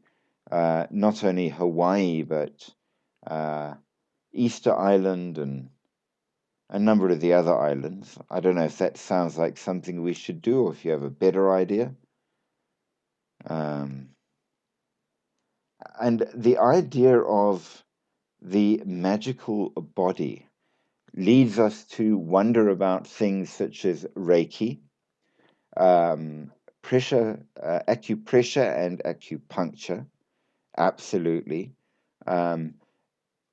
Speaker 1: not only Hawaii, but Easter Island and a number of the other islands. I don't know if that sounds like something we should do, or if you have a better idea. And the idea of the magical body leads us to wonder about things such as Reiki, acupressure and acupuncture. Absolutely.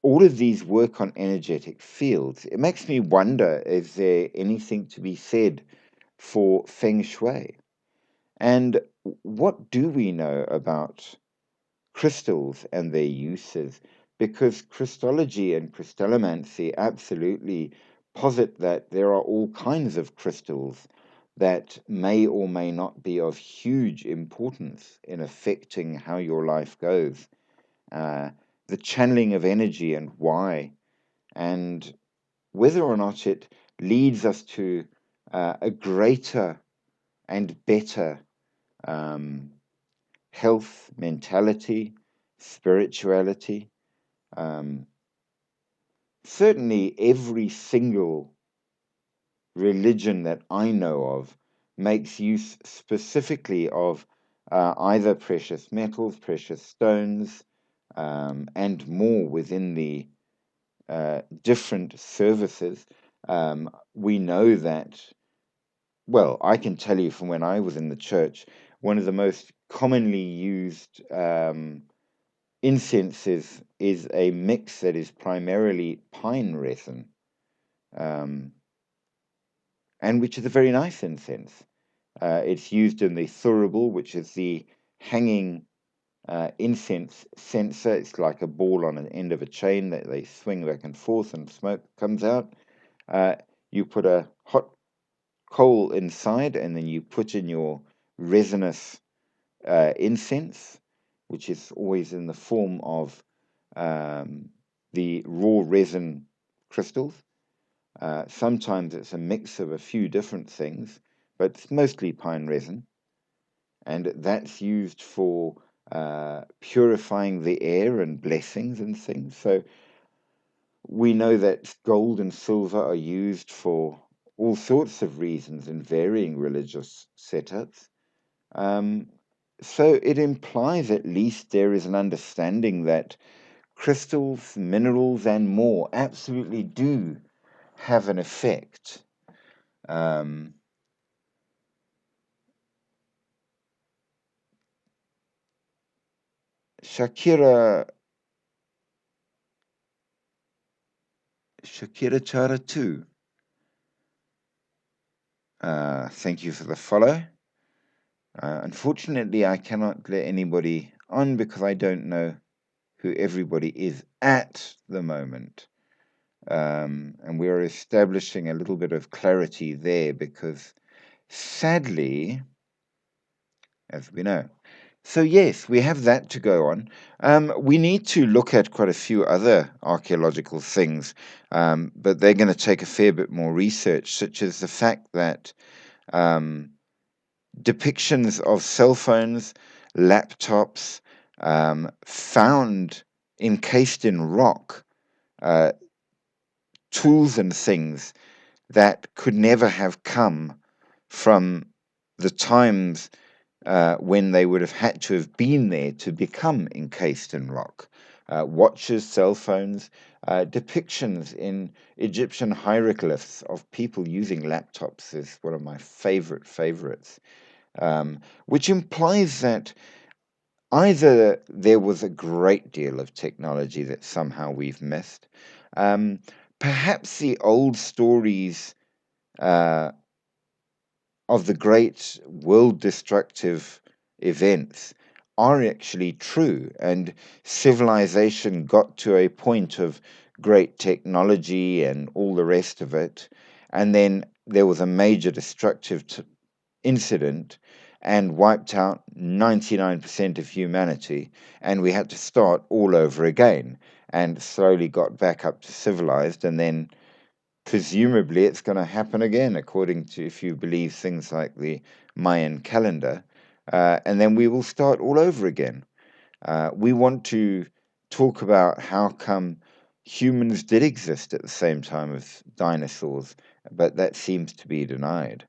Speaker 1: All of these work on energetic fields. It makes me wonder, is there anything to be said for Feng Shui? And what do we know about crystals and their uses? Because Christology and crystallomancy absolutely posit that there are all kinds of crystals that may or may not be of huge importance in affecting how your life goes. The channeling of energy and why, and whether or not it leads us to a greater and better health, mentality, spirituality. Certainly, every single religion that I know of makes use specifically of either precious metals, precious stones, and more within the different services. We know that, well, I can tell you from when I was in the church, one of the most commonly used incenses is a mix that is primarily pine resin, and which is a very nice incense. It's used in the thurible, which is the hanging incense censer. It's like a ball on an end of a chain that they swing back and forth and smoke comes out. You put a hot coal inside, and then you put in your resinous incense, which is always in the form of the raw resin crystals. Sometimes it's a mix of a few different things, but it's mostly pine resin, and that's used for purifying the air and blessings and things. So we know that gold and silver are used for all sorts of reasons in varying religious setups. So it implies at least there is an understanding that crystals, minerals, and more absolutely do have an effect. Shakira Chara too. Thank you for the follow. Unfortunately, I cannot let anybody on because I don't know who everybody is at the moment. And we are establishing a little bit of clarity there because sadly, as we know. So, yes, we have that to go on. We need to look at quite a few other archaeological things, but they're going to take a fair bit more research, such as the fact that depictions of cell phones, laptops, found encased in rock, uh, tools and things that could never have come from the times when they would have had to have been there to become encased in rock. Watches, cell phones, depictions in Egyptian hieroglyphs of people using laptops is one of my favorites, which implies that either there was a great deal of technology that somehow we've missed, um, perhaps the old stories uh, of the great world destructive events are actually true, and civilization got to a point of great technology and all the rest of it, and then there was a major destructive incident and wiped out 99% of humanity, and we had to start all over again and slowly got back up to civilized, and then presumably it's going to happen again, according to, if you believe things like the Mayan calendar, and then we will start all over again. We want to talk about how come humans did exist at the same time as dinosaurs, but that seems to be denied.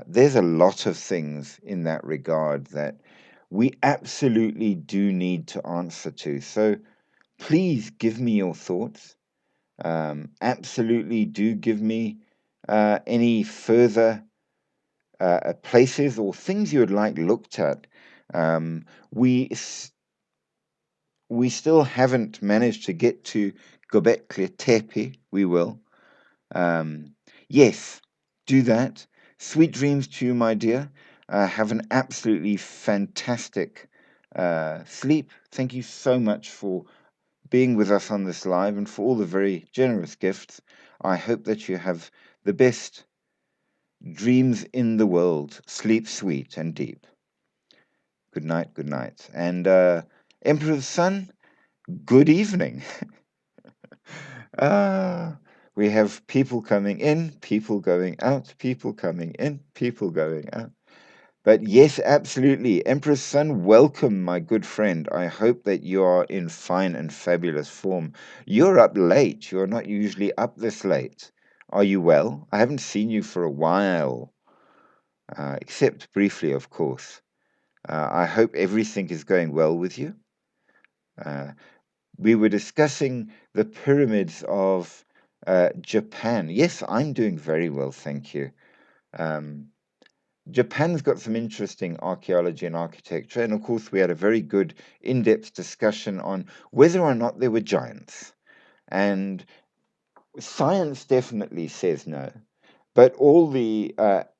Speaker 1: There's a lot of things in that regard that we absolutely do need to answer to. So please give me your thoughts. Absolutely do give me any further places or things you would like looked at. Um, we we still haven't managed to get to Göbekli Tepe. We will. Um, yes, do that. Sweet dreams to you, my dear. Have an absolutely fantastic sleep. Thank you so much for being with us on this live and for all the very generous gifts. I hope that you have the best dreams in the world. Sleep sweet and deep. Good night, good night. And Emperor's Son, good evening. We have people coming in, people going out, people coming in, people going out. But yes, absolutely. Emperor's Son, welcome, my good friend. I hope that you are in fine and fabulous form. You're up late. You're not usually up this late. Are you well? I haven't seen you for a while, except briefly, of course. I hope everything is going well with you. We were discussing the pyramids of Japan. Yes, I'm doing very well, thank you. Japan's got some interesting archaeology and architecture, and of course, we had a very good in depth discussion on whether or not there were giants. And science definitely says no, but all the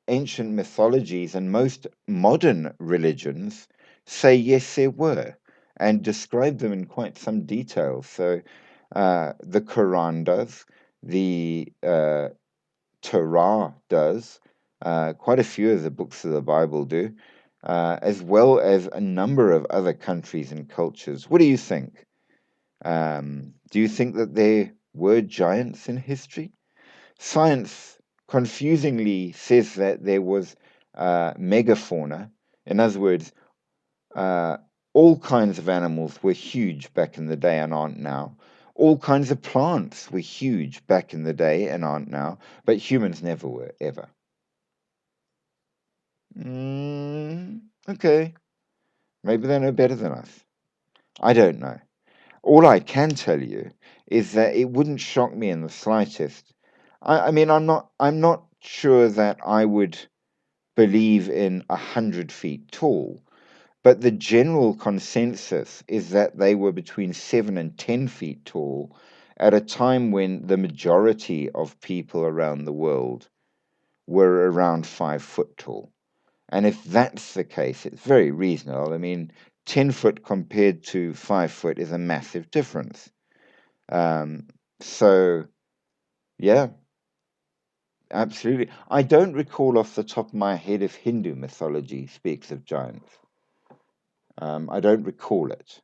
Speaker 1: ancient mythologies and most modern religions say yes, there were, and describe them in quite some detail. So the Quran does, the Torah does, quite a few of the books of the Bible do, as well as a number of other countries and cultures. What do you think? Do you think that there were giants in history? Science confusingly says that there was megafauna. In other words, all kinds of animals were huge back in the day and aren't now. All kinds of plants were huge back in the day and aren't now, but humans never were, ever. Okay. Maybe they know better than us. I don't know. All I can tell you is that it wouldn't shock me in the slightest. I mean, I'm not sure that I would believe in 100 feet tall, but the general consensus is that they were between 7 and 10 feet tall at a time when the majority of people around the world were around 5 foot tall. And if that's the case, it's very reasonable. I mean, 10 foot compared to 5 foot is a massive difference. So Yeah, absolutely. I don't recall off the top of my head if Hindu mythology speaks of giants. I don't recall it.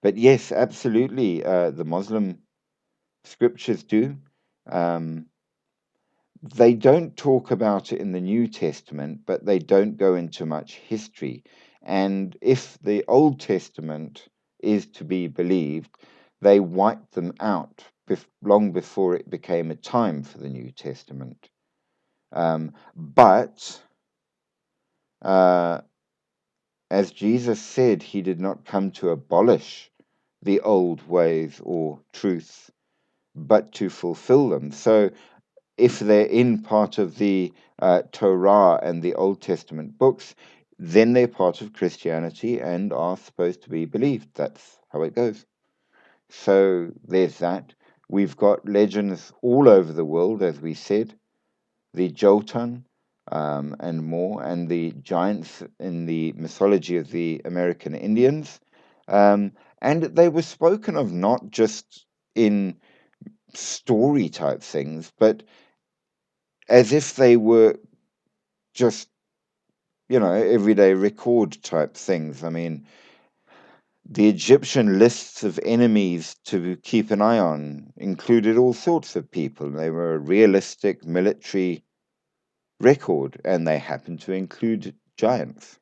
Speaker 1: But yes, absolutely, the Muslim scriptures do. Um, they don't talk about it in the New Testament, but they don't go into much history. And if the Old Testament is to be believed, they wiped them out long before it became a time for the New Testament. But as Jesus said, he did not come to abolish the old ways or truths, but to fulfill them. So if they're in part of the Torah and the Old Testament books, then they're part of Christianity and are supposed to be believed. That's how it goes. So there's that. We've got legends all over the world, as we said, the Jotun and more, and the giants in the mythology of the American Indians. And they were spoken of not just in story type things, but as if they were just, everyday record type things. I mean, the Egyptian lists of enemies to keep an eye on included all sorts of people. They were a realistic military record, and they happened to include giants.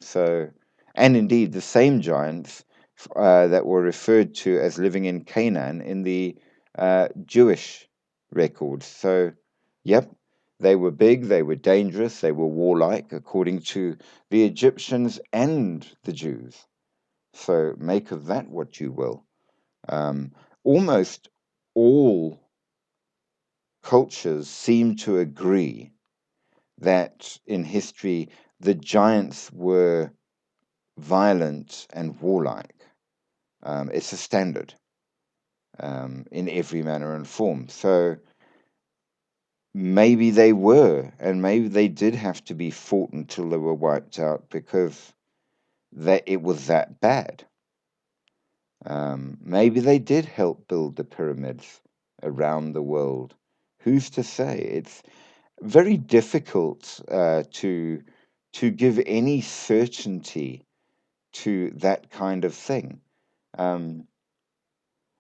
Speaker 1: So, and indeed, the same giants that were referred to as living in Canaan in the Jewish records. So, yep, they were big, they were dangerous, they were warlike, according to the Egyptians and the Jews. So, make of that what you will. Almost all cultures seem to agree that in history the giants were violent and warlike. It's a standard in every manner and form. So maybe they were, and maybe they did have to be fought until they were wiped out because it was that bad. Maybe they did help build the pyramids around the world. Who's to say? It's very difficult to give any certainty to that kind of thing. Um,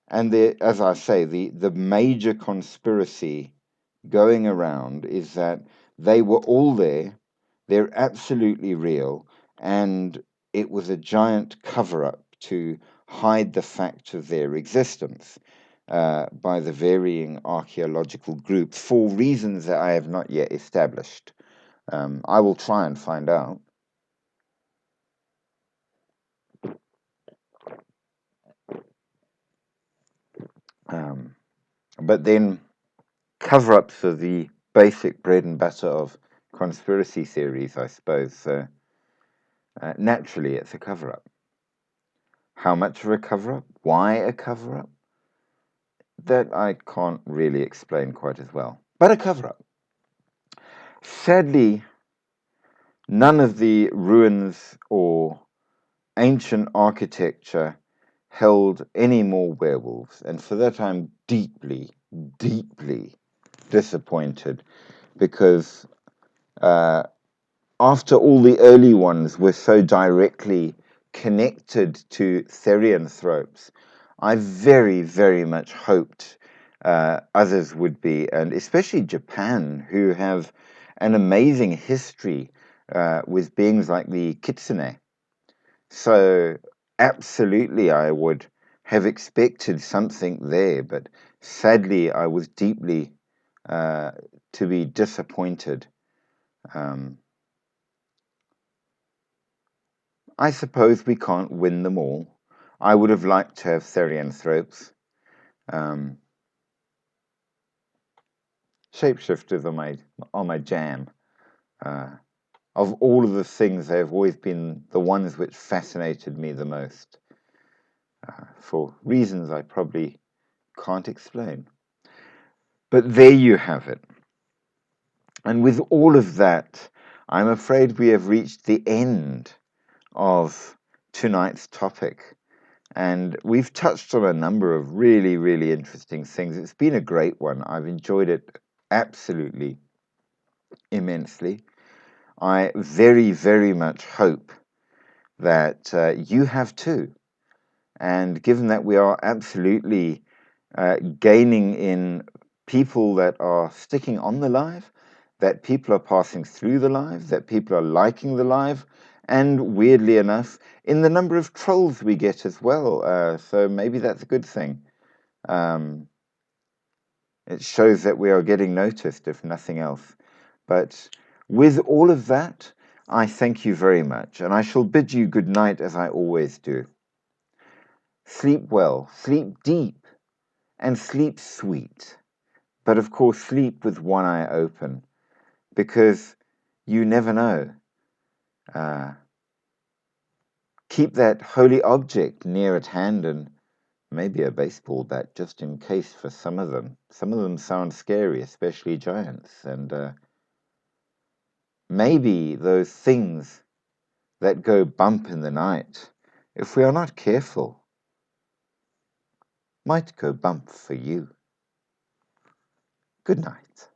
Speaker 1: and as I say, the major conspiracy going around is that they were all there, they're absolutely real, and it was a giant cover up to hide the fact of their existence by the varying archaeological groups for reasons that I have not yet established. I will try and find out. Um, but then cover ups are the basic bread and butter of conspiracy theories, I suppose. So naturally, it's a cover up. How much of a cover up? Why a cover up? That I can't really explain quite as well. But a cover up. Sadly, none of the ruins or ancient architecture held any more werewolves. And for that, I'm deeply, deeply disappointed because after all the early ones were so directly connected to therianthropes, I very, very much hoped others would be, and especially Japan, who have an amazing history with beings like the kitsune. So, absolutely, I would have expected something there, but sadly, I was deeply to be disappointed. I suppose we can't win them all. I would have liked to have therianthropes. Um, Shapeshifters are my jam. Of all of the things, they have always been the ones which fascinated me the most, for reasons I probably can't explain. But there you have it. And with all of that, I'm afraid we have reached the end of tonight's topic. And we've touched on a number of really, really interesting things. It's been a great one. I've enjoyed it absolutely immensely. I very, very much hope that you have too. And given that we are absolutely gaining in people that are sticking on the live, that people are passing through the live, that people are liking the live, and weirdly enough, in the number of trolls we get as well. So maybe that's a good thing. It shows that we are getting noticed, if nothing else. But with all of that, I thank you very much, and I shall bid you good night as I always do. Sleep well, sleep deep, and sleep sweet. But of course, sleep with one eye open, because you never know. Keep that holy object near at hand, and maybe a baseball bat just in case for some of them. Some of them sound scary, especially giants, and maybe those things that go bump in the night, if we are not careful, might go bump for you. Good night.